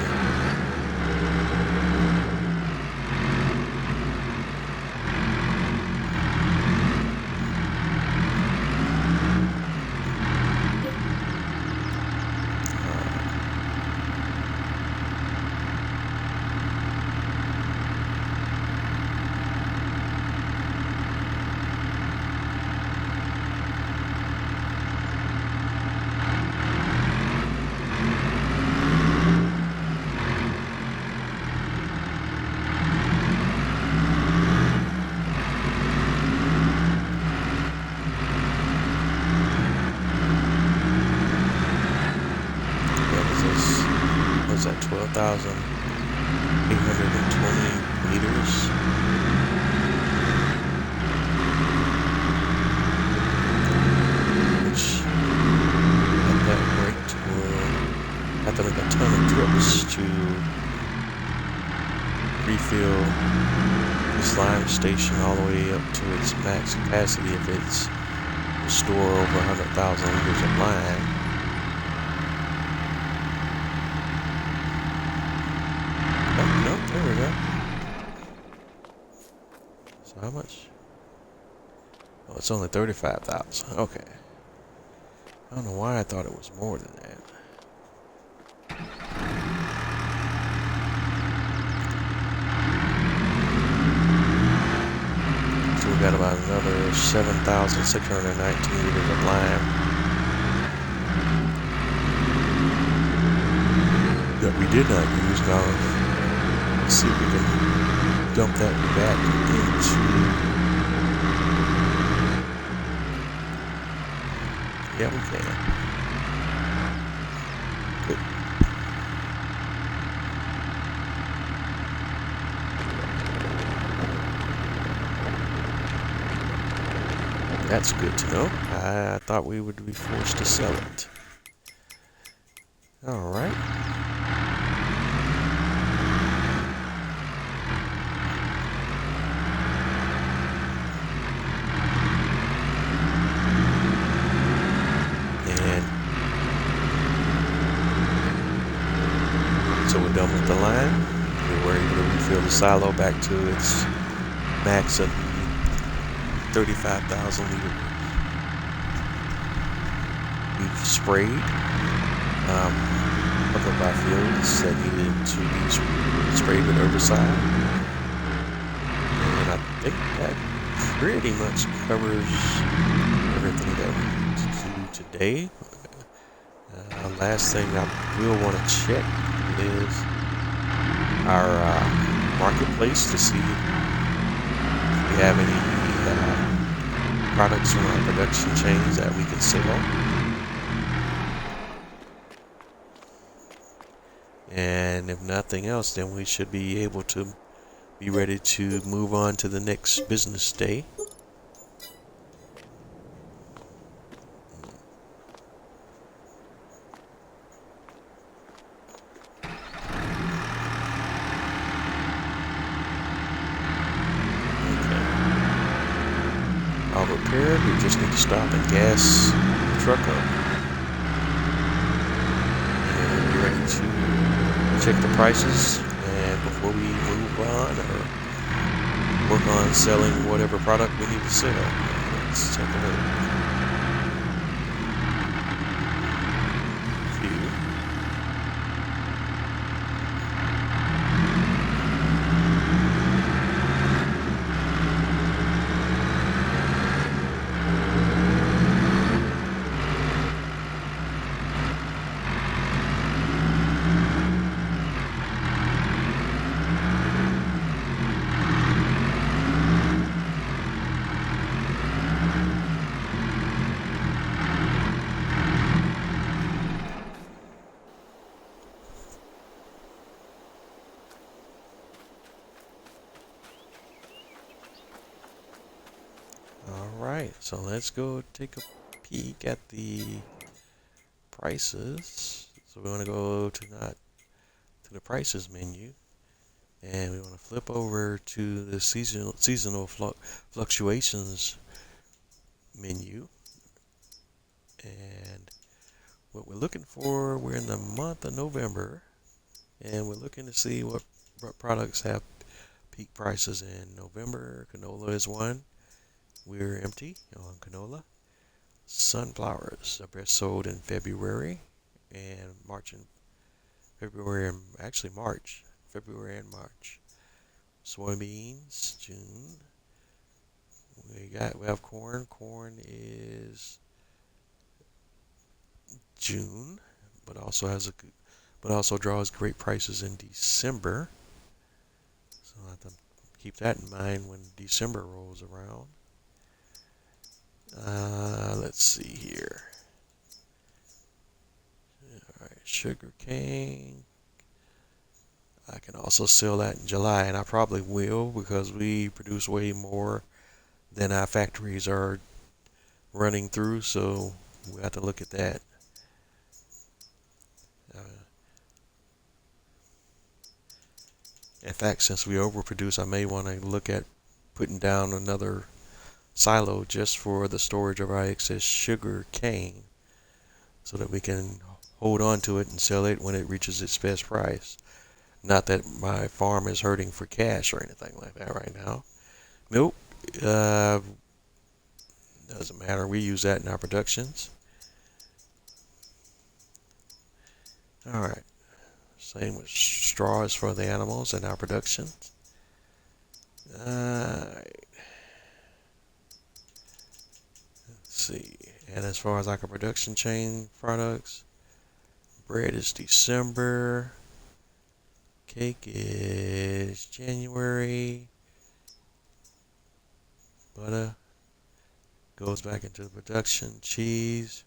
Was that 12,820 liters? Which at that rate will have to make a ton of trips to refill this lime station all the way up to its max capacity if it's to store over 100,000 liters of lime. How much? Oh, it's only 35,000. Okay. I don't know why I thought it was more than that. So we got about another 7,619 liters of lime that we did not use. Now, let's see if we can dump that back into. Yeah, we can. Good. That's good to know. I thought we would be forced to sell it. All right. And so we're done with the line. We were able to refill the silo back to its max of 35,000 liters. We've sprayed a couple of our fields that needed to be sprayed with herbicide. And I think that pretty much covers everything that we need to do today. Last thing I will want to check is our marketplace to see if we have any products from our production chains that we can sell. And if nothing else, then we should be able to be ready to move on to the next business day. All repaired. We just need to stop and gas the truck up. And we'll be ready to check the prices. And before we move on or work on selling whatever product we need to sell, let's take a look. Alright, so let's go take a peek at the prices. So we want to go to the prices menu, and we want to flip over to the seasonal fluctuations menu. And what we're looking for, we're in the month of November, and we're looking to see what products have peak prices in November. Canola is one. We're empty on canola. Sunflowers are best sold in February and March and February and actually March. February and March. Soybeans, June. We have corn. Corn is June, but also draws great prices in December. So I have to keep that in mind when December rolls around. Let's see here. All right, sugar cane. I can also sell that in July, and I probably will because we produce way more than our factories are running through, so we have to look at that. In fact, since we overproduce, I may want to look at putting down another silo just for the storage of our excess sugar cane so that we can hold on to it and sell it when it reaches its best price. Not that my farm is hurting for cash or anything like that right now. Nope. doesn't matter. We use that in our productions. All right. Same with straws for the animals in our productions. Alright, let's see. And as far as like a production chain products, bread is December, cake is January, butter goes back into the production, cheese,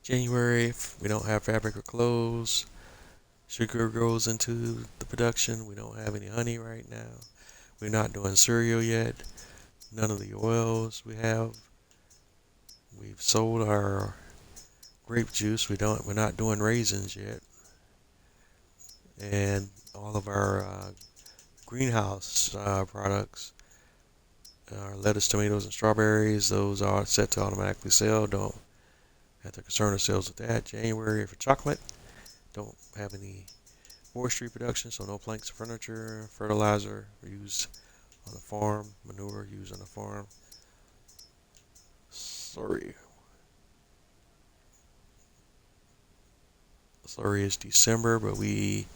January, we don't have fabric or clothes, sugar goes into the production, we don't have any honey right now, we're not doing cereal yet, none of the oils we have, we've sold our grape juice, we're not doing raisins yet, and all of our greenhouse products, our lettuce, tomatoes, and strawberries, those are set to automatically sell. Don't have to concern ourselves with that. January for chocolate, don't have any forestry production, so no planks of furniture, fertilizer used on the farm, manure used on the farm. Slurry is December, but we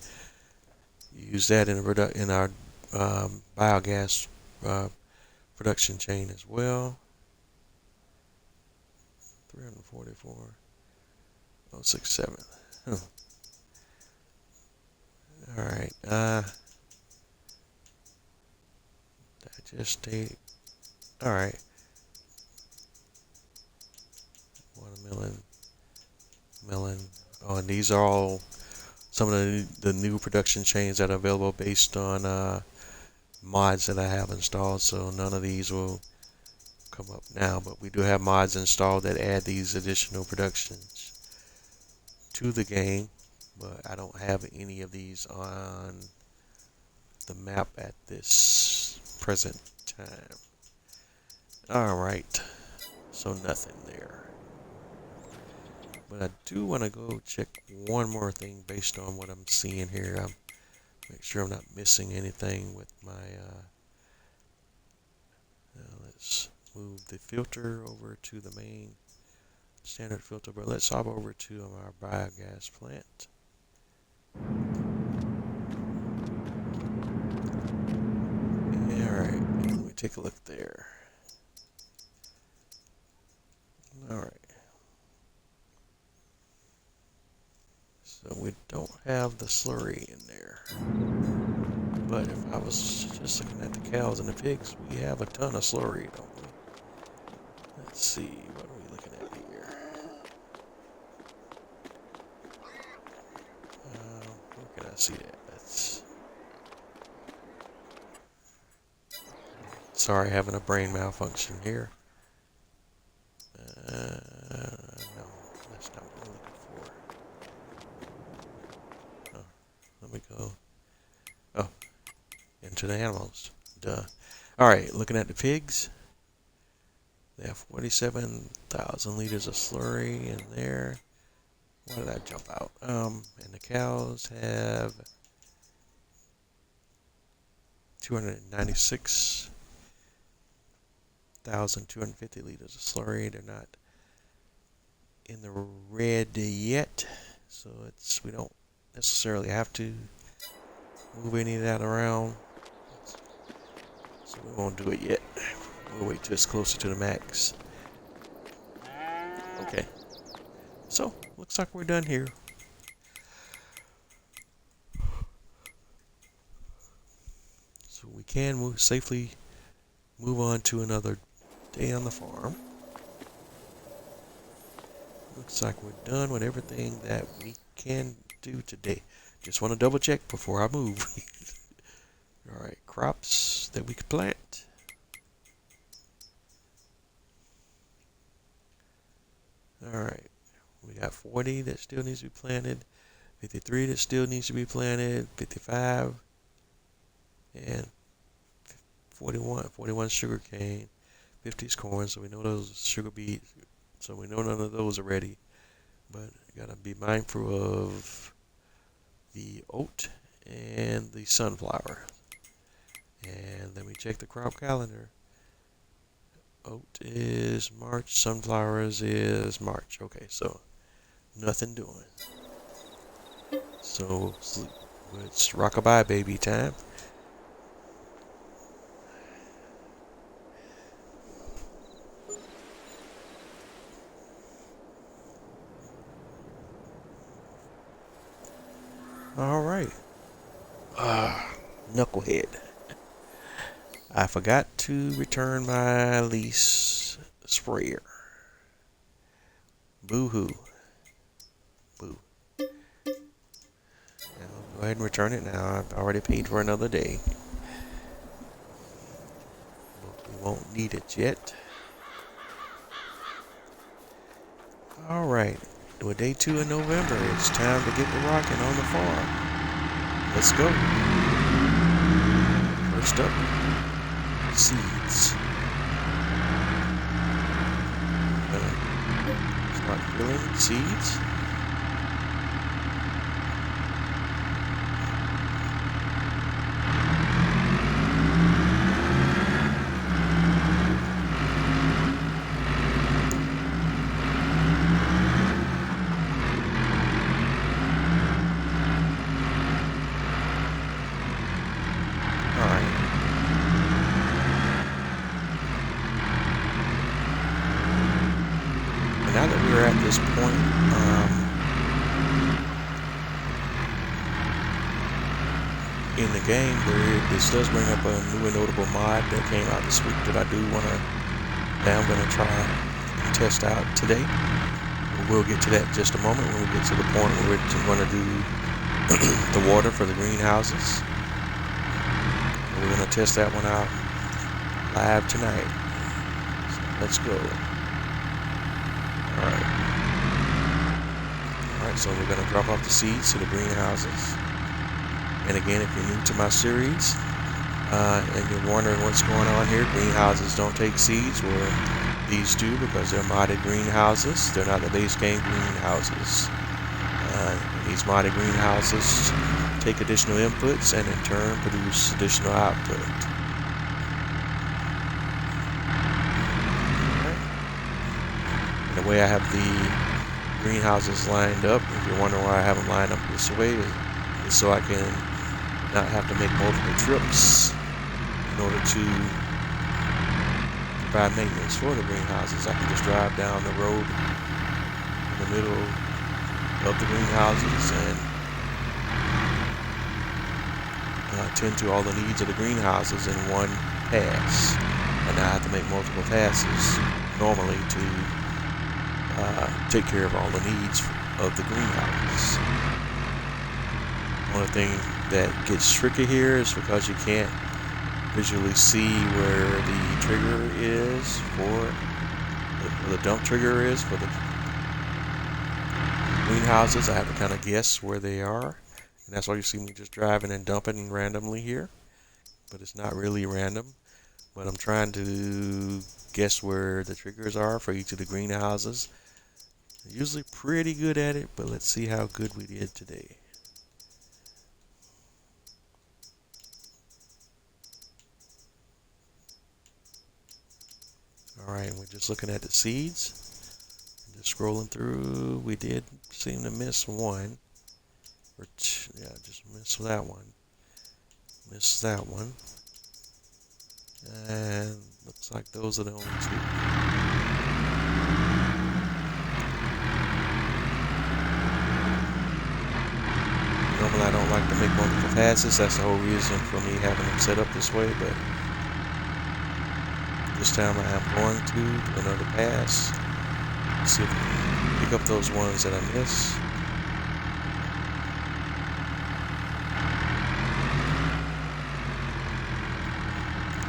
use that in our biogas production chain as well. 344,067. All right. Digestate. All right. Watermelon, melon. Oh, and these are all some of the new production chains that are available based on mods that I have installed. So none of these will come up now, but we do have mods installed that add these additional productions to the game, but I don't have any of these on the map at this present time. Alright, so nothing there. But I do want to go check one more thing based on what I'm seeing here. Make sure I'm not missing anything with my let's move the filter over to the main standard filter, but let's hop over to our biogas plant. Alright, let me take a look there. Alright. So we don't have the slurry in there. But if I was just looking at the cows and the pigs, we have a ton of slurry, don't we? Let's see, what are we looking at here? Where can I see that? Sorry, having a brain malfunction here. No, that's not what I'm looking for. Oh, let me go. Oh, into the animals. Duh. Alright, looking at the pigs. They have 47,000 liters of slurry in there. Why did I jump out? And the cows have 296,250 liters of slurry. They're not in the red yet, so we don't necessarily have to move any of that around. So we won't do it yet. We'll wait till it's closer to the max. Okay. So, looks like we're done here. So we can safely move on to another day on the farm. Looks like we're done with everything that we can do today. Just want to double check before I move. Alright, crops that we could plant. Alright, we got 40 that still needs to be planted, 53 that still needs to be planted, 55, and 41 sugar cane, 50 is corn, so we know those sugar beet, so we know none of those are ready. But you gotta be mindful of the oat and the sunflower. And then we check the crop calendar. Oat is March, sunflowers is March. Okay, so nothing doing. So it's rockabye baby time. All right. Knucklehead. I forgot to return my lease sprayer. Boo-hoo. Boo. I'll go ahead and return it now. I've already paid for another day. We won't need it yet. All right. With day 2 in November, it's time to get to rocking on the farm. Let's go. First up, seeds. Start filling seeds. Now that we're at this point, in the game, this does bring up a new and notable mod that came out this week that I'm gonna try and test out today. We'll get to that in just a moment when we get to the point where we're gonna do the water for the greenhouses. We're gonna test that one out live tonight. So let's go. Alright, so we're going to drop off the seeds to the greenhouses. And again, if you're new to my series, and you're wondering what's going on here, greenhouses don't take seeds, where these do, because they're modded greenhouses. They're not the base game greenhouses. These modded greenhouses take additional inputs and in turn produce additional output. The way I have the greenhouses lined up, if you're wondering why I have them lined up this way, is so I can not have to make multiple trips in order to provide maintenance for the greenhouses. I can just drive down the road in the middle of the greenhouses and tend to all the needs of the greenhouses in one pass, and I have to make multiple passes normally to take care of all the needs of the greenhouses. One thing that gets tricky here is because you can't visually see where the trigger is for the dump trigger is for the greenhouses. I have to kind of guess where they are, and that's why you see me just driving and dumping randomly here, but it's not really random, but I'm trying to guess where the triggers are for each of the greenhouses. Usually pretty good at it, but let's see how good we did today. Alright, we're just looking at the seeds. Just scrolling through, we did seem to miss one. Or yeah, just missed that one. Missed that one. And looks like those are the only two. Normally I don't like to make multiple passes. That's the whole reason for me having them set up this way, but this time I am going to do another pass. See if I can pick up those ones that I missed.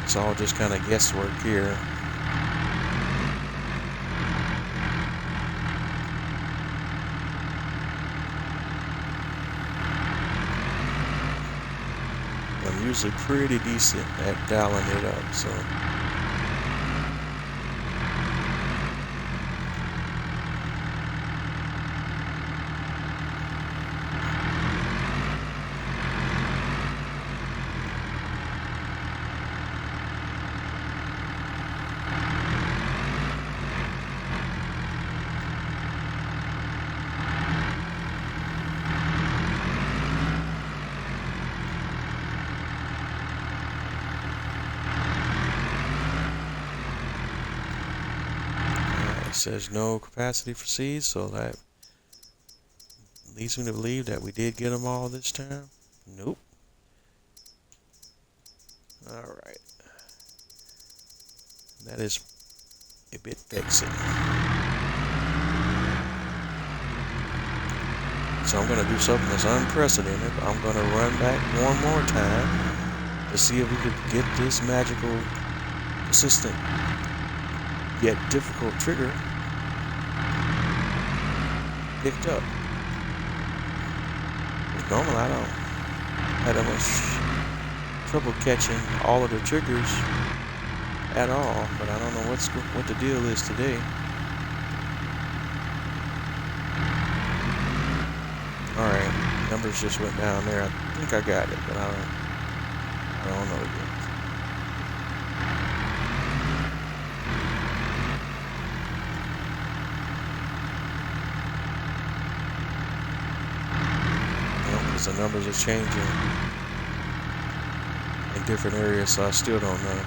It's all just kind of guesswork here. I'm usually pretty decent at dialing it up, so. says no capacity for seeds, so that leads me to believe that we did get them all this time. Nope. Alright. That is a bit vexing. So I'm going to do something that's unprecedented. I'm going to run back one more time to see if we could get this magical, persistent, yet difficult trigger picked up. Normally I don't have that much trouble catching all of the triggers at all, but I don't know what the deal is today. Alright, numbers just went down there. I think I got it, but I don't know yet. Because the numbers are changing in different areas, so I still don't know.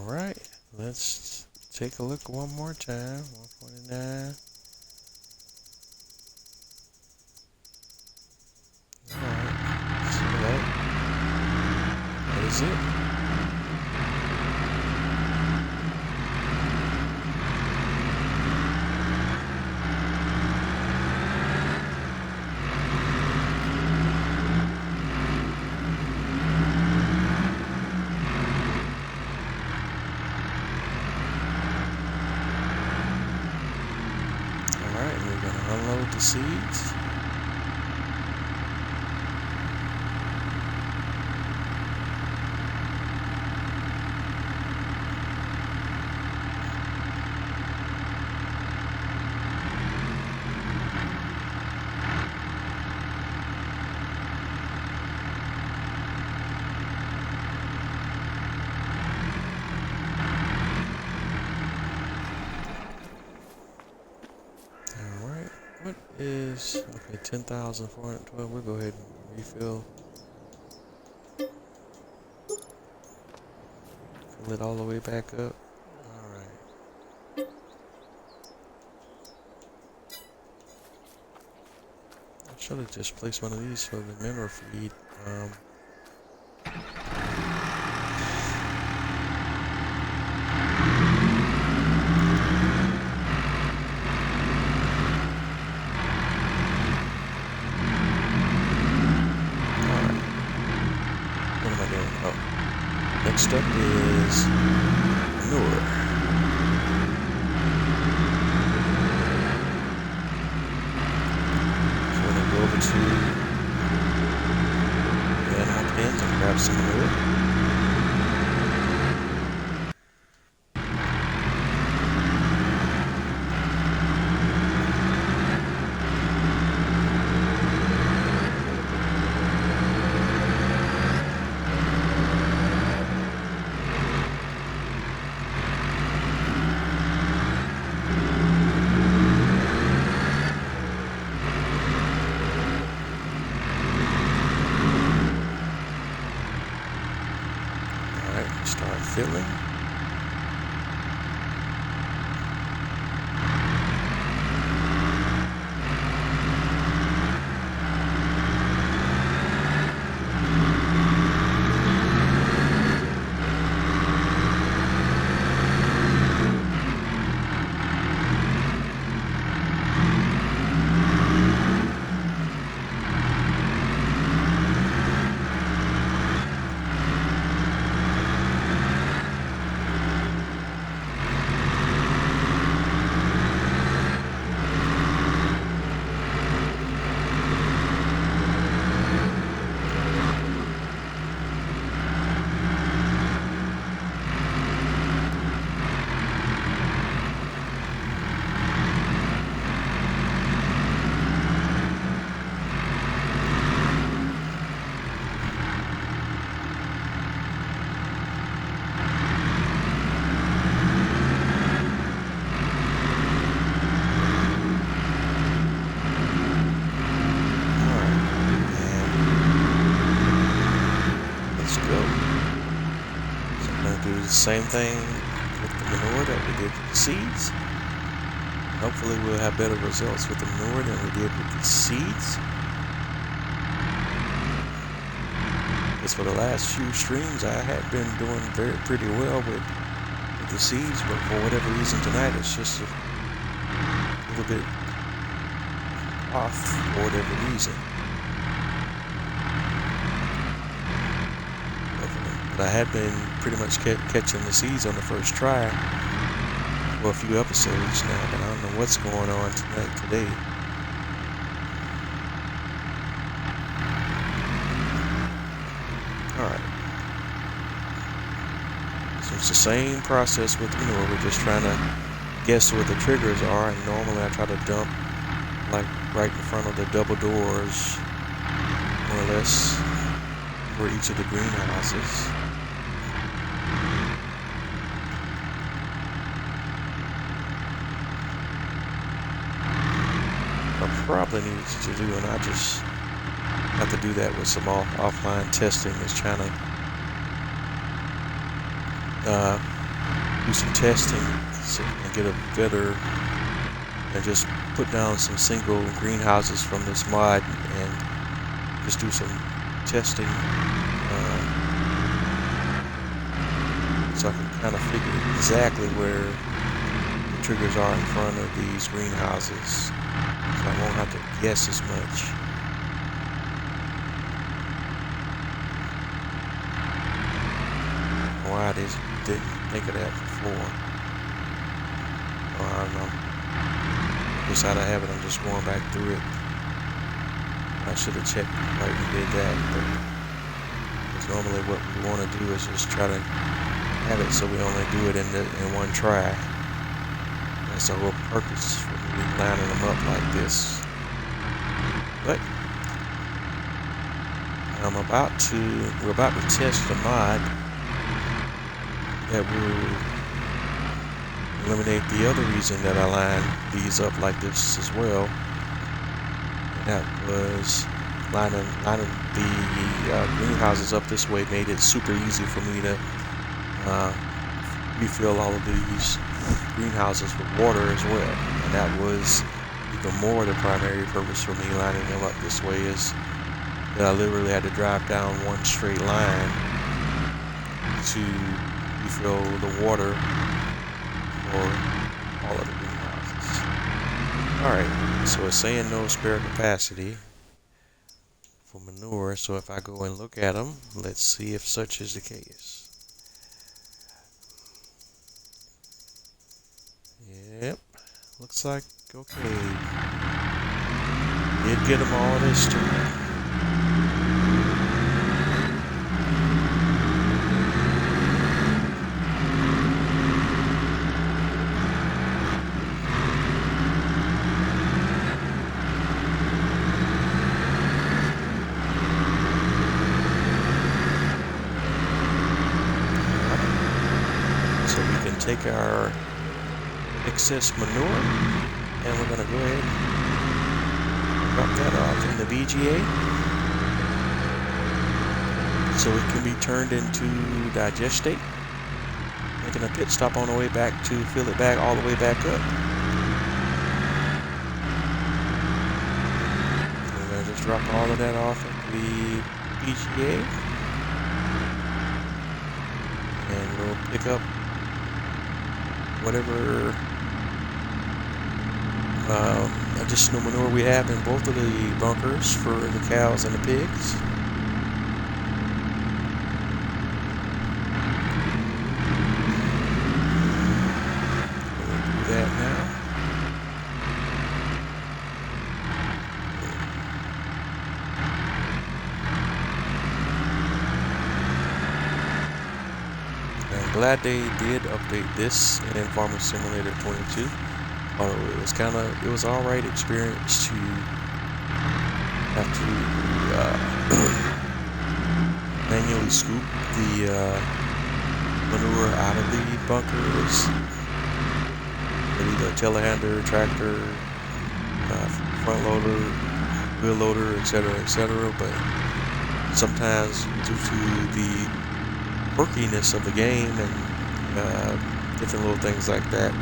Alright, let's take a look one more time. 149. Alright, so that is it. Alright, we're going to unload the seeds. Alright, what is, okay, 10,412, we'll go ahead and refill. Fill it all the way back up. Alright. I should have just placed one of these for the memory feed. Next up is manure. So we're going to go over to the animal pens and grab some manure. Start filling. same thing with the manure that we did with the seeds. Hopefully we'll have better results with the manure than we did with the seeds. Because for the last few streams I had been doing pretty well with the seeds, but for whatever reason tonight it's just a little bit off for whatever reason. But I had been pretty much catching the seeds on the first try for a few episodes now, but I don't know what's going on today. Alright. So it's the same process with manure. We're just trying to guess where the triggers are, and normally I try to dump like right in front of the double doors, more or less, for each of the greenhouses. I probably need to do, and I just have to do that with some offline testing, is trying to do some testing and get a better, and just put down some single greenhouses from this mod and just do some testing so I can kind of figure exactly where the triggers are in front of these greenhouses, so I won't have to guess as much. Why I didn't think of that before. I don't know. Just out of habit, I'm just going back through it. I should have checked right and did that, but because normally what we want to do is just try to have it so we only do it in one try. That's the whole purpose for me lining them up like this. But we're about to test the mod that will eliminate the other reason that I lined these up like this as well. And that was lining the greenhouses up this way made it super easy for me to refill all of these greenhouses with water as well. And that was even more the primary purpose for me lining them up this way, is that I literally had to drive down one straight line to refill the water for all of the greenhouses. Alright, so it's saying no spare capacity for manure, so if I go and look at them, let's see if such is the case. Yep, looks like okay. Did get them all this time. Take our excess manure and we're going to go ahead and drop that off in the VGA so it can be turned into digestate, making a pit stop on the way back to fill it back all the way back up. We're going to just drop all of that off in the VGA and we'll pick up whatever additional manure we have in both of the bunkers for the cows and the pigs. We'll do that now. Glad they did update this in Farming Simulator 22. It was all right experience to have to manually scoop the manure out of the bunkers. Either telehandler, tractor, front loader, wheel loader, etc., but sometimes due to the quirkiness of the game and different little things like that.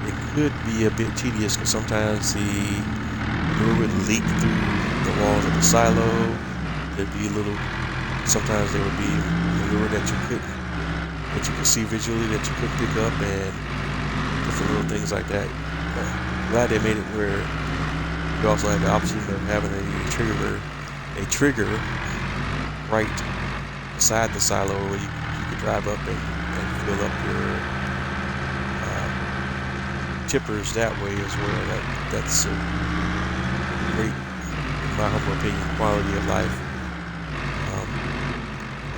It could be a bit tedious because sometimes the manure would leak through the walls of the silo. There'd be sometimes there would be manure that you could see visually that you could pick up, and different little things like that. But I'm glad they made it where you also have the option of having a trigger right beside the silo where you could drive up and fill up your chippers that way as well. That's a great, in my humble opinion, quality of life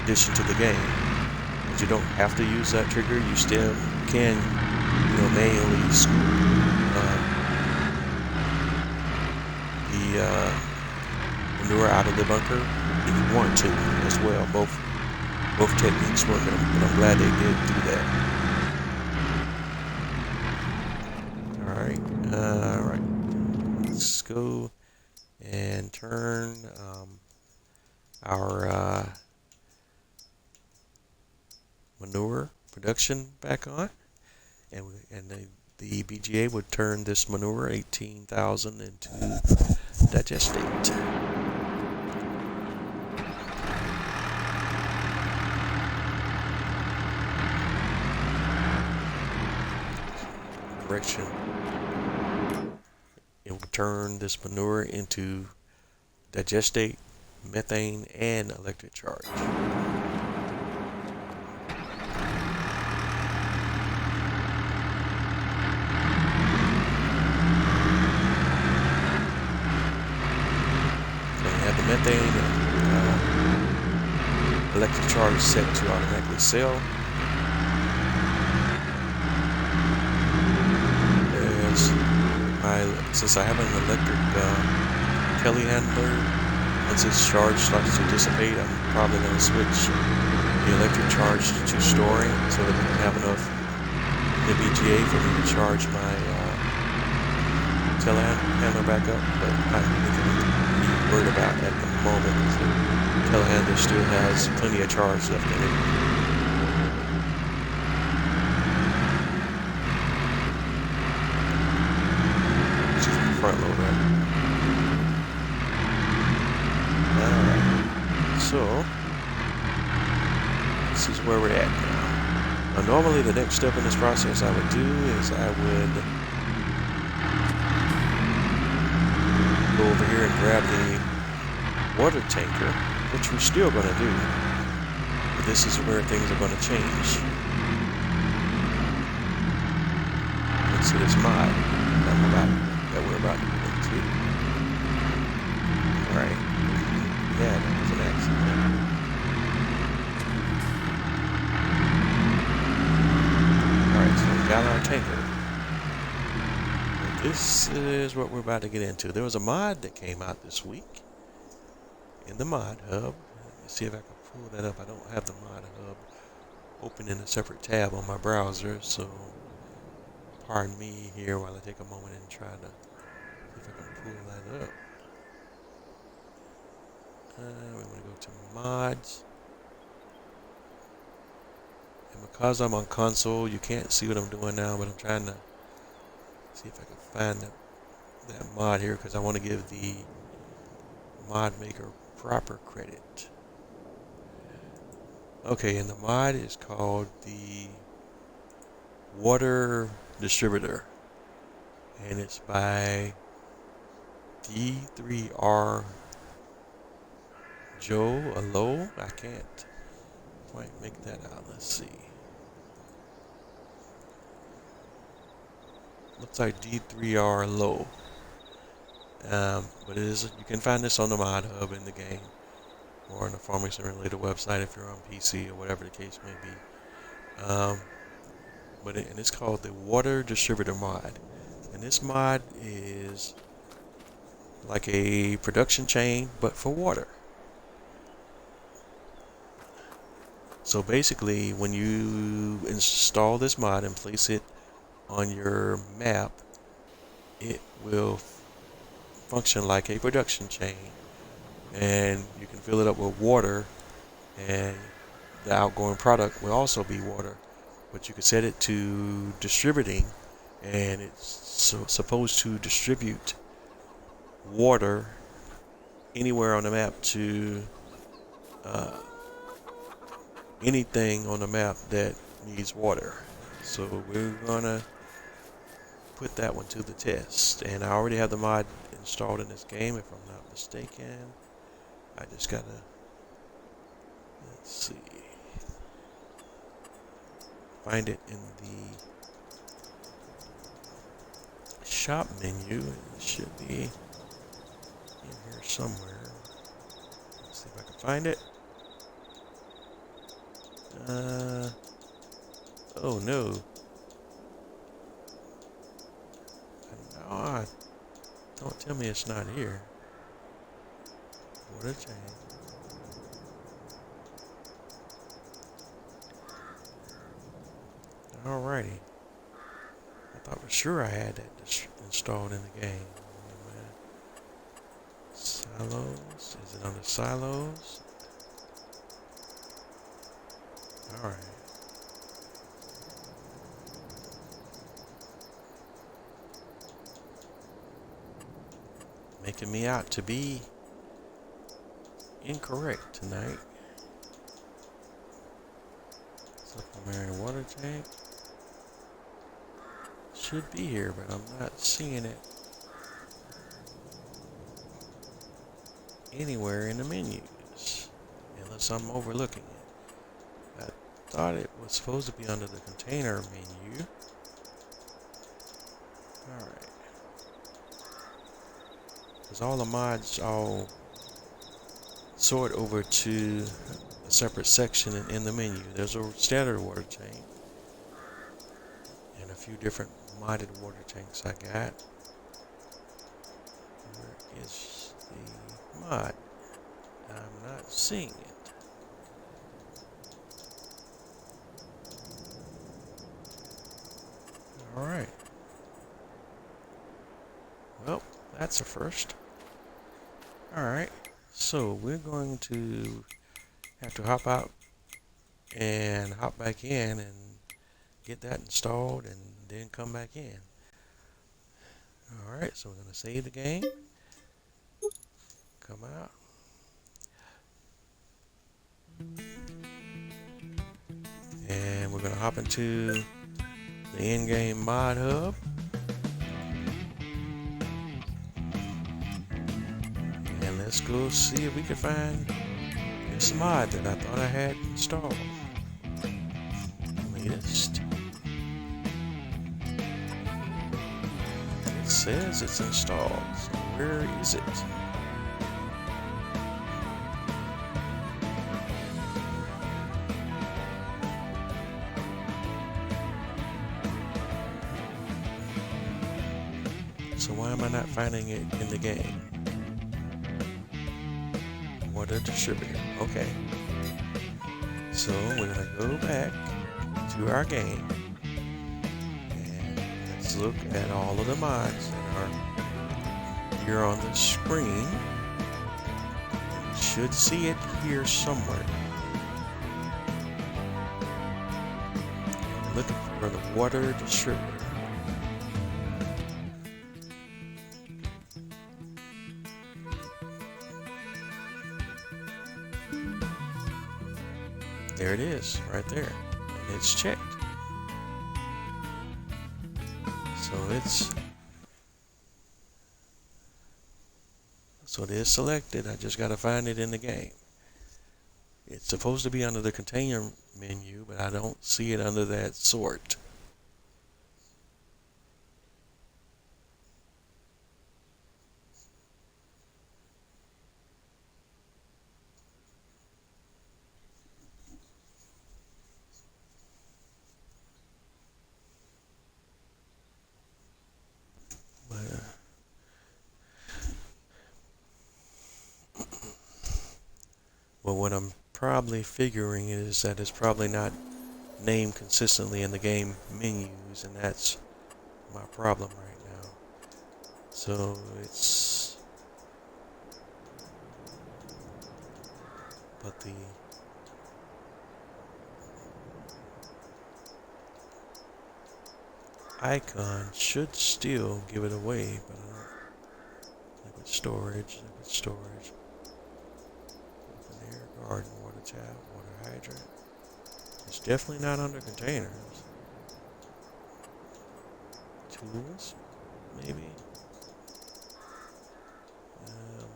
addition to the game. But you don't have to use that trigger. You still can, manually scoop the manure out of the bunker if you want to as well. Both techniques work, and I'm glad they did do that. All right. Let's go and turn our manure production back on, and the BGA would turn this manure 18,000 into digestate. Correction. It will turn this manure into digestate, methane, and electric charge. Methane and electric charge set to automatically sell. Since I have an electric telehandler, once its charge starts to dissipate, I'm probably going to switch the electric charge to storing so that I can have enough in the BGA for me to charge my telehandler back up. But not anything to be worried about at the moment. The telehandler still has plenty of charge left in it. Front loader. Alright, so this is where we're at now. Now, normally the next step in this process I would do is I would go over here and grab the water tanker, which we're still going to do, but this is where things are going to change. Let's see this mod that we're about to get into. Alright. Yeah, that was an accident. Alright, so we got our tanker. And this is what we're about to get into. There was a mod that came out this week in the mod hub. Let me see if I can pull that up. I don't have the mod hub open in a separate tab on my browser, so pardon me here while I take a moment and try to see if I can pull that up. We're going to go to mods. And because I'm on console, you can't see what I'm doing now, but I'm trying to see if I can find that mod here because I want to give the mod maker proper credit. Okay, and the mod is called the Water Distributor, and it's by D3R Joe Allo. I can't quite make that out. Let's see. Looks like D3R Low. But it is, you can find this on the mod hub in the game or on the Farming Simulator website if you're on PC or whatever the case may be. And it's called the Water Distributor mod. And this mod is like a production chain, but for water. So basically, when you install this mod and place it on your map, it will function like a production chain. And you can fill it up with water, and the outgoing product will also be water. but you can set it to distributing, and it's supposed to distribute water anywhere on the map to uh, anything on the map that needs water. So we're gonna put that one to the test, and I already have the mod installed in this game if I'm not mistaken. I just gotta, let's see, find it in the shop menu. It should be in here somewhere. Let's see if I can find it. Oh no. No, don't tell me it's not here. Water tank. Alrighty. I thought for sure I had that installed in the game. Silos. Is it under silos? Alright. Making me out to be incorrect tonight. Supplementary water tank. Should be here, but I'm not seeing it anywhere in the menus. Unless I'm overlooking it. I thought it was supposed to be under the container menu. Alright. Because all the mods all sort over to a separate section in the menu. There's a standard water tank and a few different modded water tanks I got. Where is the mod? I'm not seeing it. Alright. Well, that's a first. Alright, so we're going to have to hop out and hop back in and get that installed and then come back in. Alright, so we're going to save the game. Come out. And we're going to hop into the in-game mod hub. And let's go see if we can find this mod that I thought I had installed. Latest. It says it's installed. So where is it? So why am I not finding it in the game? Water distributor. Okay. So we're gonna go back to our game and let's look at all of the mods that are here on the screen. You should see it here somewhere. I'm looking for the water distributor. There it is, right there. And it's checked. So it is selected. I just got to find it in the game. It's supposed to be under the container menu, but I don't see it under that sort. Well, what I'm probably figuring is that it's probably not named consistently in the game menus, and that's my problem right now. So but icon should still give it away, but I don't. Liquid storage, open air, garden, water tap, water hydrant. It's definitely not under containers. Tools, maybe. Um,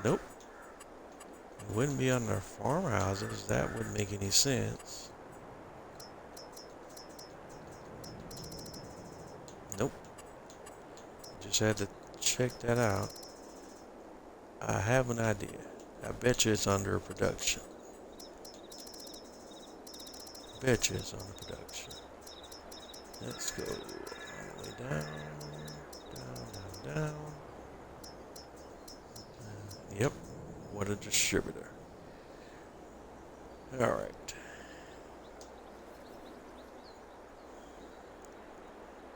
nope. It wouldn't be under farmhouses. That wouldn't make any sense. Nope. Just had to check that out. I have an idea. I bet you it's under production. Bet you it's under production. Let's go all the way down, down. Yep, what a distributor. All right.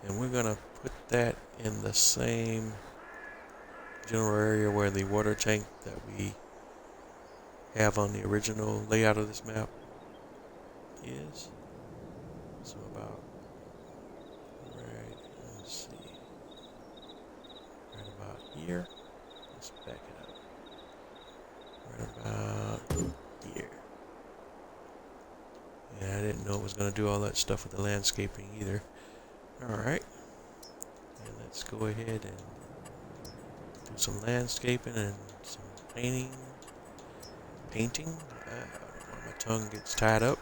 And we're gonna put that in the same general area where the water tank that we have on the original layout of this map is. So about right, let's see, right about here. Let's back it up. Right about here. Yeah, I didn't know it was gonna do all that stuff with the landscaping either. All right, and let's go ahead and do some landscaping and some painting. My tongue gets tied up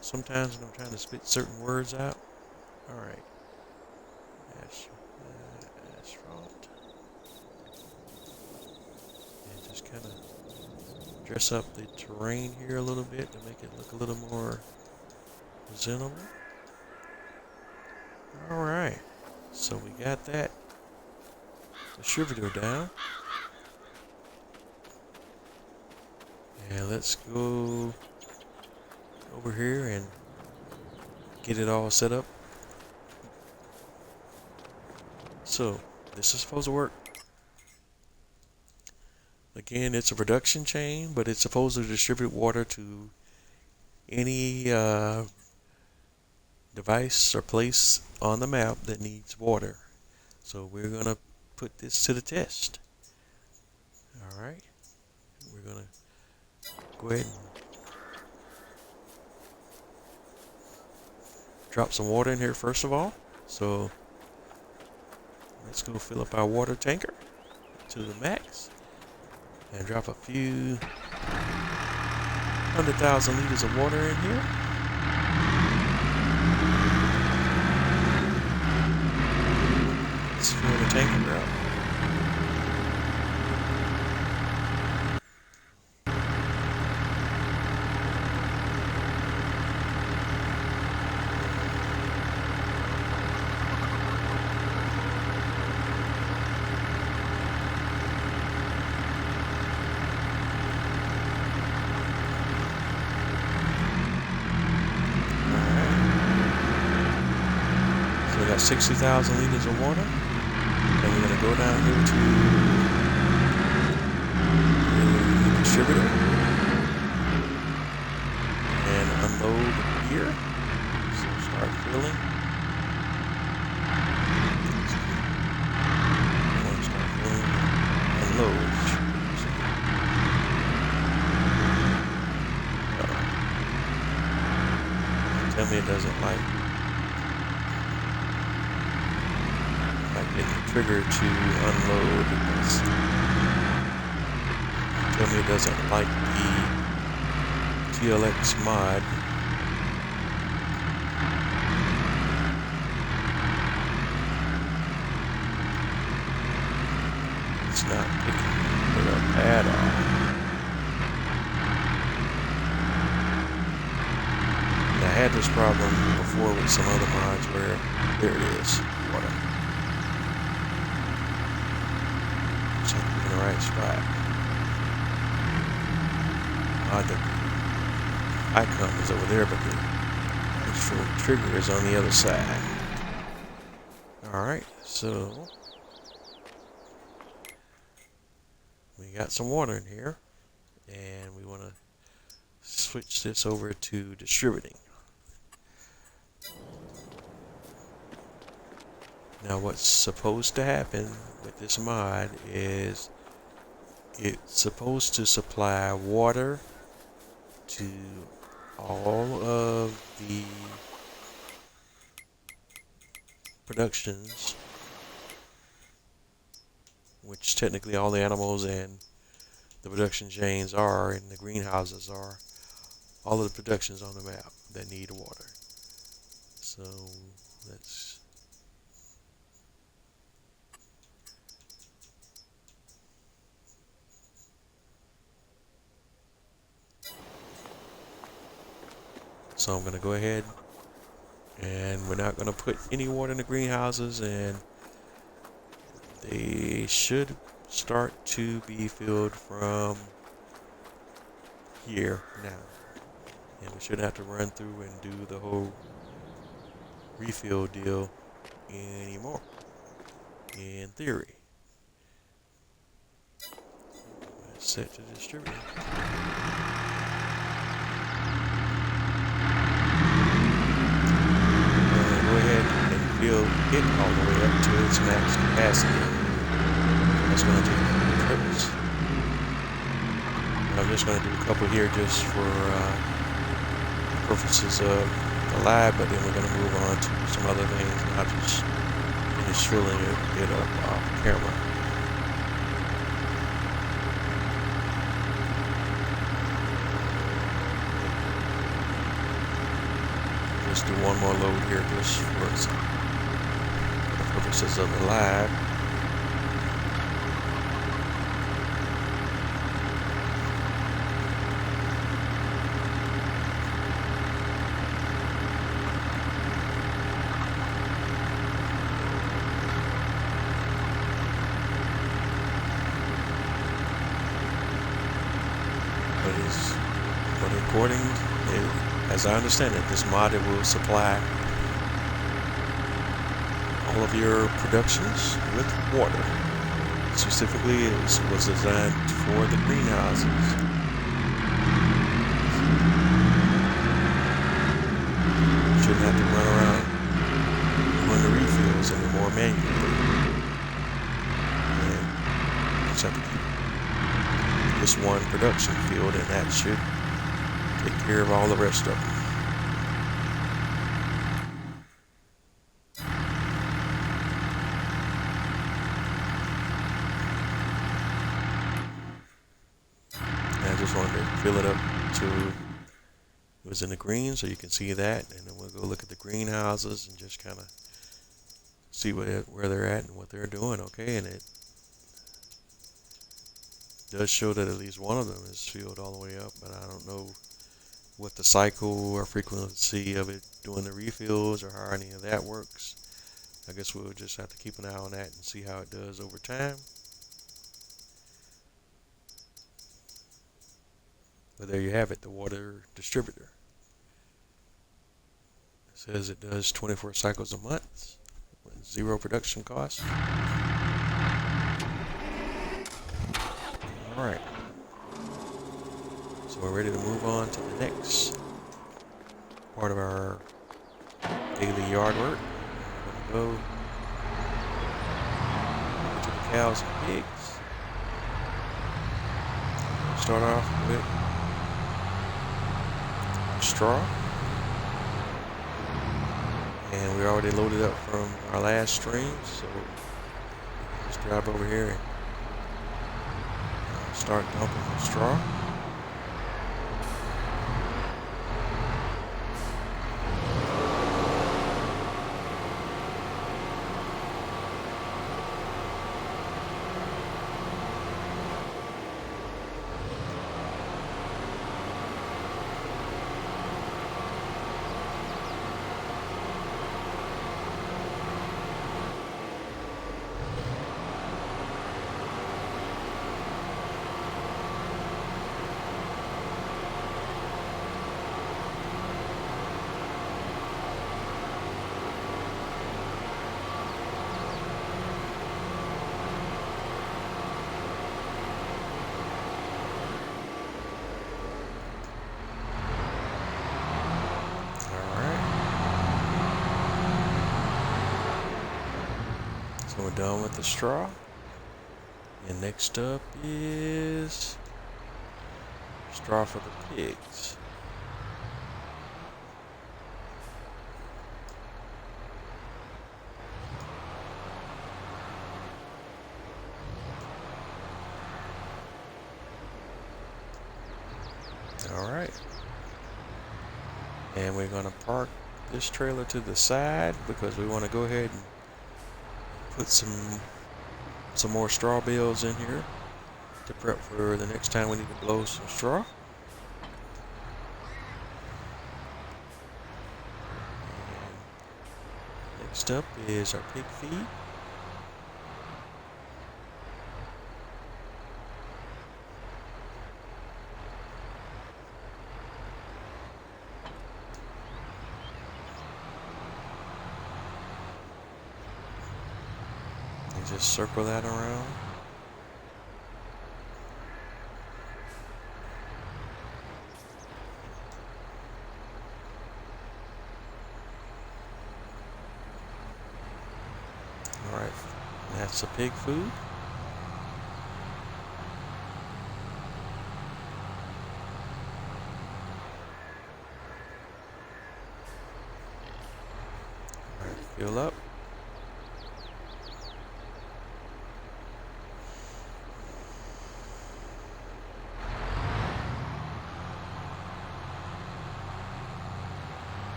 sometimes when I'm trying to spit certain words out. All right, asphalt, and just kind of dress up the terrain here a little bit to make it look a little more presentable. All right, so we got that distributor down. And let's go over here and get it all set up. So this is supposed to work. Again, it's a production chain, but it's supposed to distribute water to any device or place on the map that needs water. So we're going to put this to the test. All right. We're going to go ahead and drop some water in here first of all. So let's go fill up our water tanker to the max and drop a few 100,000 liters of water in here. Let's fill the tanker up. We got 60,000 liters of water, and we're going to go down here to the distributor and unload here. So start filling. Start filling. Unload. Tell me it doesn't like. Get the trigger to unload. Tell me it doesn't like the TLX mod. It's not picking it up at all. And I had this problem before with some other mods where there it is, water. In the right spot. The icon is over there, but the actual trigger is on the other side. Alright, so we got some water in here, and we want to switch this over to distributing. Now what's supposed to happen with this mod is it's supposed to supply water to all of the productions, which technically all the animals and the production chains are, and the greenhouses are, all of the productions on the map that need water. So let's so I'm going to go ahead, and we're not going to put any water in the greenhouses, and they should start to be filled from here now. And we shouldn't have to run through and do the whole refill deal anymore, in theory. Set to distributor. Go ahead and fill it all the way up to its max capacity. That's going to take a couple trips. I'm just going to do a couple here just for purposes of the live, but then we're going to move on to some other things, and I'll just finish filling it up off camera. Just do one more load here just for the purposes of the live. But according, as I understand it, this mod will supply all of your productions with water. Specifically, it was designed for the greenhouses. You shouldn't have to run around doing the refills anymore manually. And you just have to keep this one production field, and that should take care of all the rest of them. And I just wanted to fill it up to it was in the green, so you can see that, and then we'll go look at the greenhouses and just kind of see where they're at and what they're doing. Okay, and it does show that at least one of them is filled all the way up, but I don't know what the cycle or frequency of it doing the refills or how any of that works. I guess we'll just have to keep an eye on that and see how it does over time. But there you have it, the water distributor. It says it does 24 cycles a month with 0 production costs. Alright, so we're ready to move on to the next part of our daily yard work. We're going to go to the cows and pigs. Start off with straw. And we already loaded up from our last stream, so let's drive over here and start dumping the straw. So we're done with the straw. And next up is straw for the pigs. Alright. And we're going to park this trailer to the side because we want to go ahead and put some more straw bales in here to prep for the next time we need to blow some straw. And next up is our pig feed. And just circle that around. Alright, that's the pig food. Alright, fill up.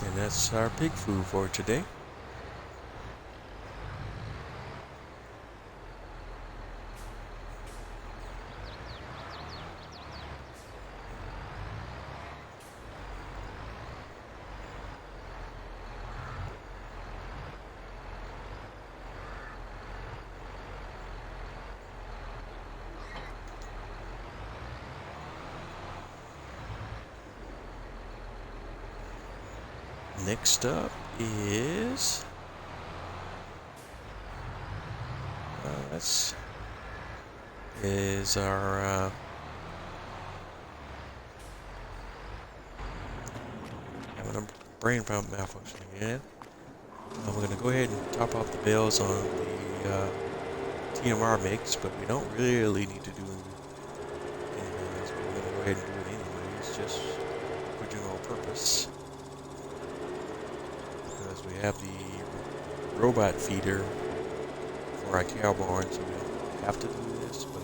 And that's our pig food for today. Next up is our having a brain malfunction again. We're going to go ahead and top off the bales on the TMR mix, but we don't really need to do anything else. We're going to go ahead and do it anyways, just for general purpose. Because we have the robot feeder for our cow barn, so we don't have to do this, but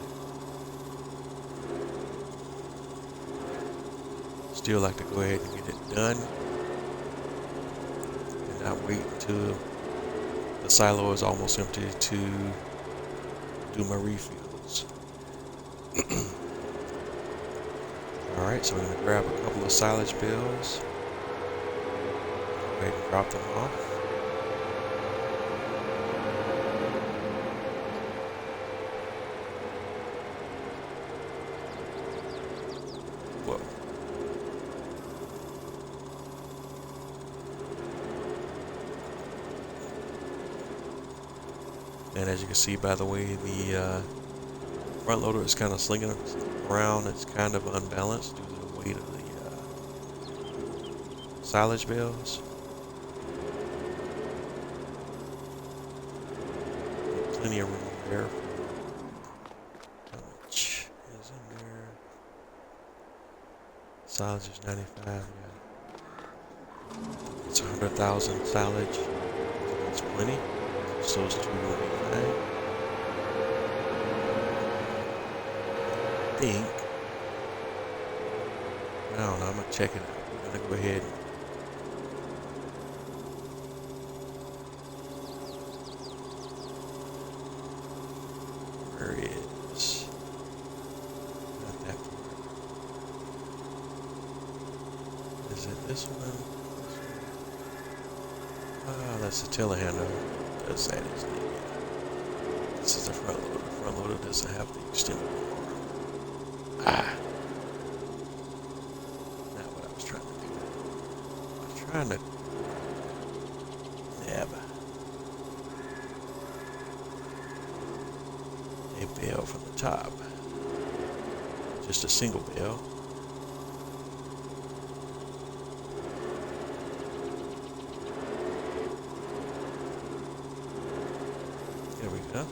still like to go ahead and get it done and not wait until the silo is almost empty to do my refills. Alright, so we're going to grab a couple of silage bales. Go ahead and drop them off. Whoa. And as you can see, by the way, the front loader is kind of slinging around. It's kind of unbalanced due to the weight of the silage bales. Plenty of room there. How much is in there? Silage is 95. Yeah. It's 100,000 silage. That's plenty. So those two will be fine. I think. I don't know. I'm gonna check it out. We're gonna go ahead. Where is? Not that one. Is it this one? Ah, that's the telehandler. Does that, isn't it? Yeah. This is the front loader. The front loader doesn't have the extended arm. Ah. Not what I was trying to do. I was trying to nab a bale from the top. Just a single bale. go.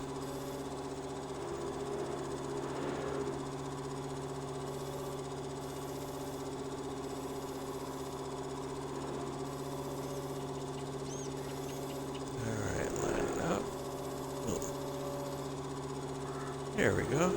Alright, line it up. Boom. There we go.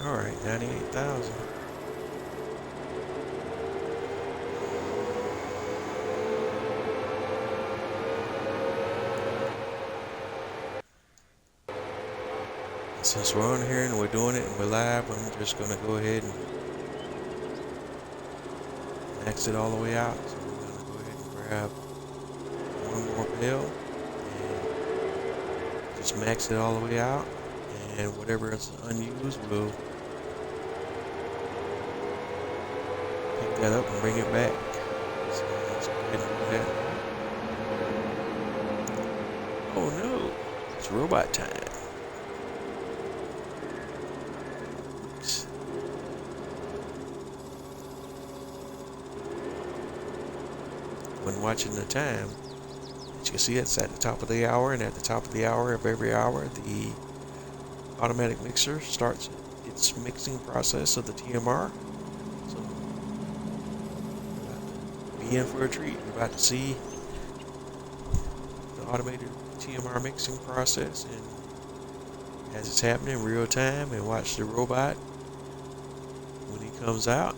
Alright, 98,000. Since we're on here and we're doing it and we're live, I'm just going to go ahead and max it all the way out. So we're going to go ahead and grab one more bell and just max it all the way out. And whatever is unused, we'll pick that up and bring it back. So let's go ahead and do that. Oh no, it's robot time. Oops. When watching the time, as you can see, it's at the top of the hour, and at the top of the hour of every hour, the automatic mixer starts its mixing process of the TMR. So be in for a treat. You're about to see the automated TMR mixing process, and as it's happening in real time, and watch the robot when he comes out.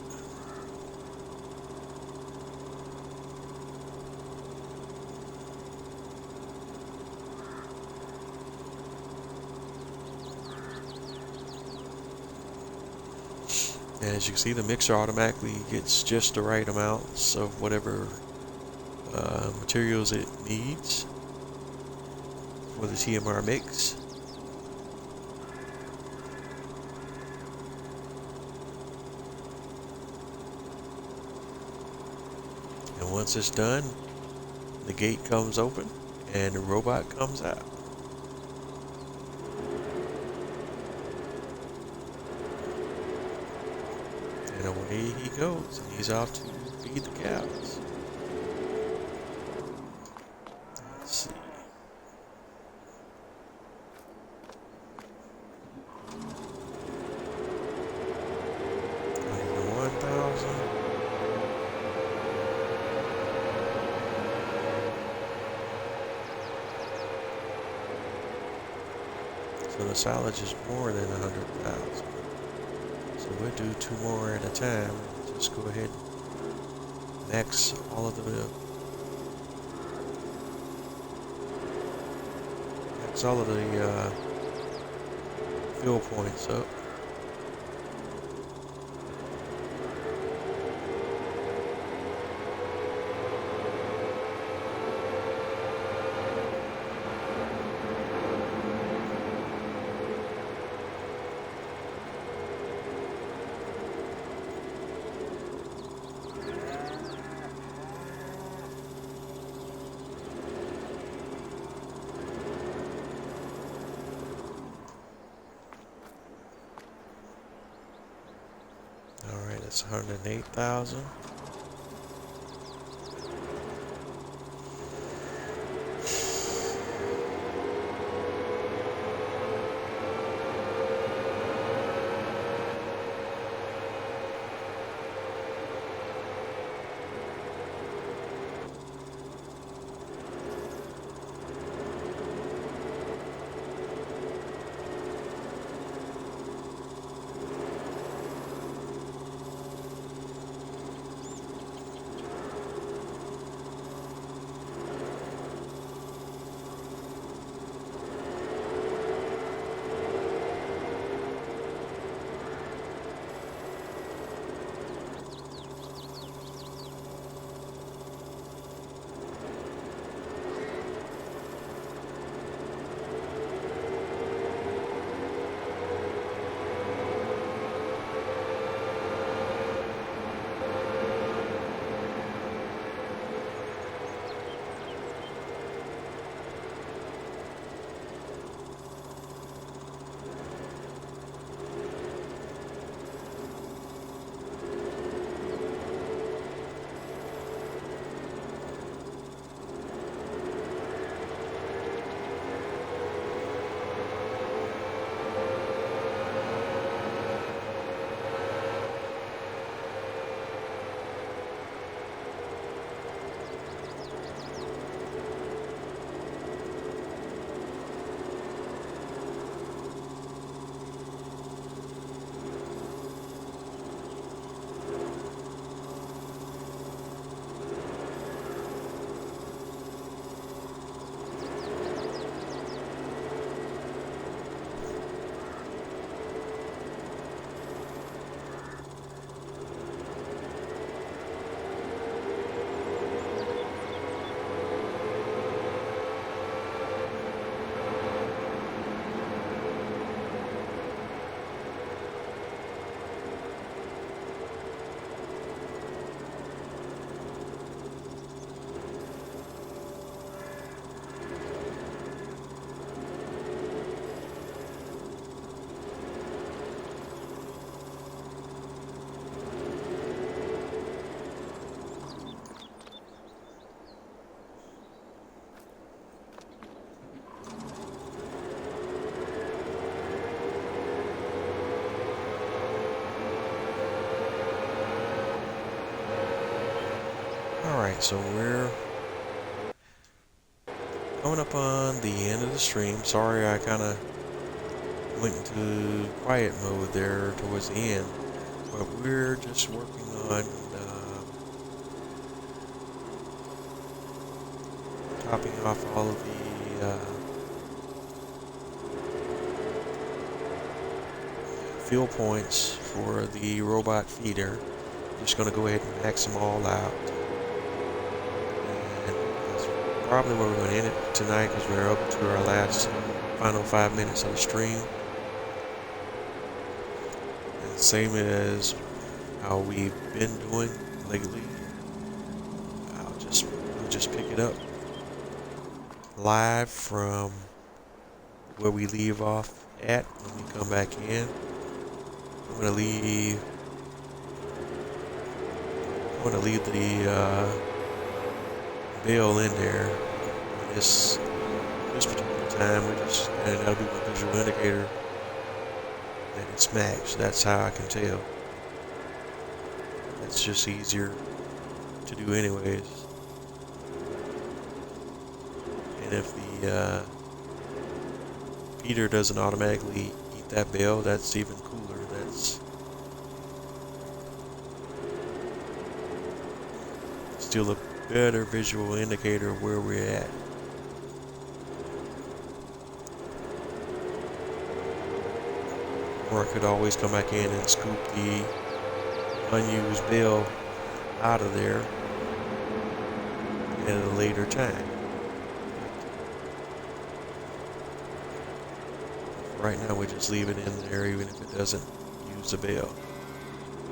And as you can see, the mixer automatically gets just the right amounts of whatever materials it needs for the TMR mix. And once it's done, the gate comes open and the robot comes out. And away he goes, and he's off to feed the cows. Let's see. $101,000. So the silage is more than 100,000. So we'll do 2 more at a time. Just go ahead and max all of the fill points up. Alright, that's 108,000. Alright, so we're coming up on the end of the stream. Sorry I kind of went into quiet mode there towards the end, but we're just working on topping off all of the fuel points for the robot feeder. Just going to go ahead and max them all out. And that's probably where we're going to end it tonight, because we're up to our last final 5 minutes of the stream. And same as how we've been doing lately, we'll just pick it up live from where we leave off at when we come back in. I'm gonna leave the bell in there this particular time. And that'll be my visual indicator that it's maxed. That's how I can tell. That's just easier to do anyways. And if the feeder doesn't automatically eat that bell, that's even cooler. That's still a better visual indicator of where we're at. Or I could always come back in and scoop the unused bell out of there at a later time. Right now we just leave it in there even if it doesn't use the bell.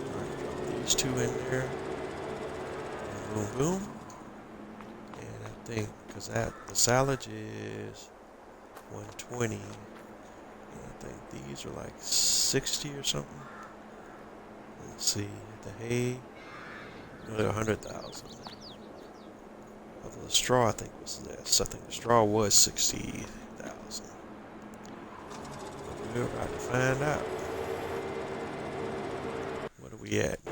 Alright, drop these two in there. Boom, boom. And I think, because the silage is 120. And I think these are like 60 or something. Let's see, the hay, another 100,000. The straw, I think, was this. I think the straw was 60,000. We're about to find out. What are we at?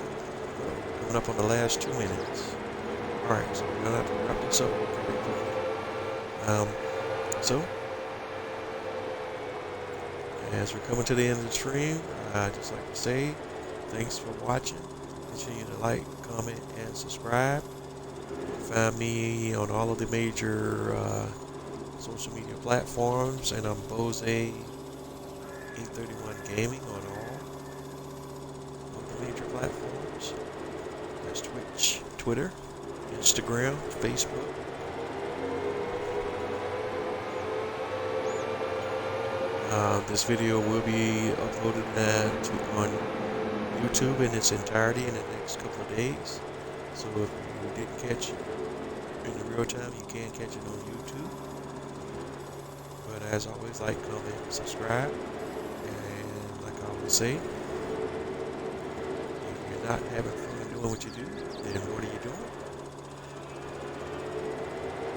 Coming up on the last 2 minutes. Alright, so we're going to have to wrap this up pretty quickly. So, as we're coming to the end of the stream, I'd just like to say thanks for watching. Continue to like, comment, and subscribe. Find me on all of the major social media platforms, and I'm Bose 831 Gaming on all of the major platforms. That's Twitch, Twitter, Instagram, Facebook. This video will be uploaded on YouTube in its entirety in the next couple of days. So if you didn't catch it in the real time, you can catch it on YouTube. But as always, like, comment, subscribe. And like I always say, if you're not having fun doing what you do, then what are you doing?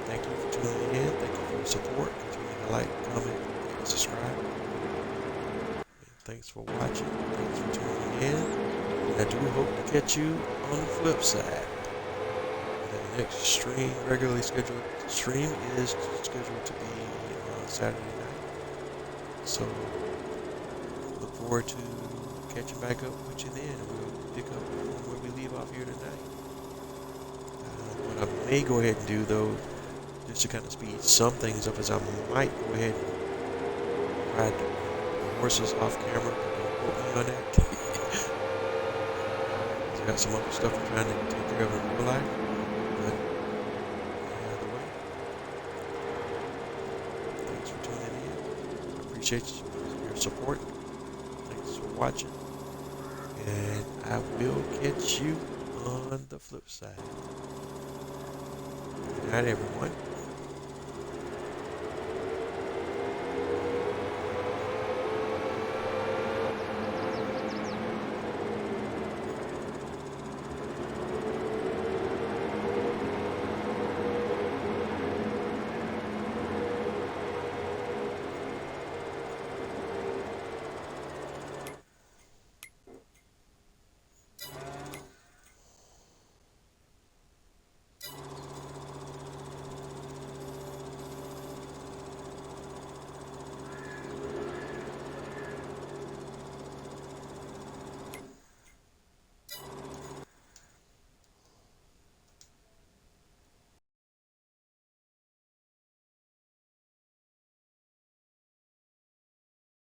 Thank you for tuning in. Thank you for your support. Continue to like, comment, and subscribe. Thanks for watching. Thanks for tuning in. And I do hope to catch you on the flip side. The next regularly scheduled stream is scheduled to be on Saturday night. So look forward to catching back up with you then. We'll pick up where we leave off here tonight. What I may go ahead and do though, just to kind of speed some things up, is I might go ahead and ride horses off camera. Don't quote me on that. I got some other stuff I'm trying to take care of in real life. But either way, thanks for tuning in. I appreciate your support. Thanks for watching. And I will catch you on the flip side. Good night, everyone.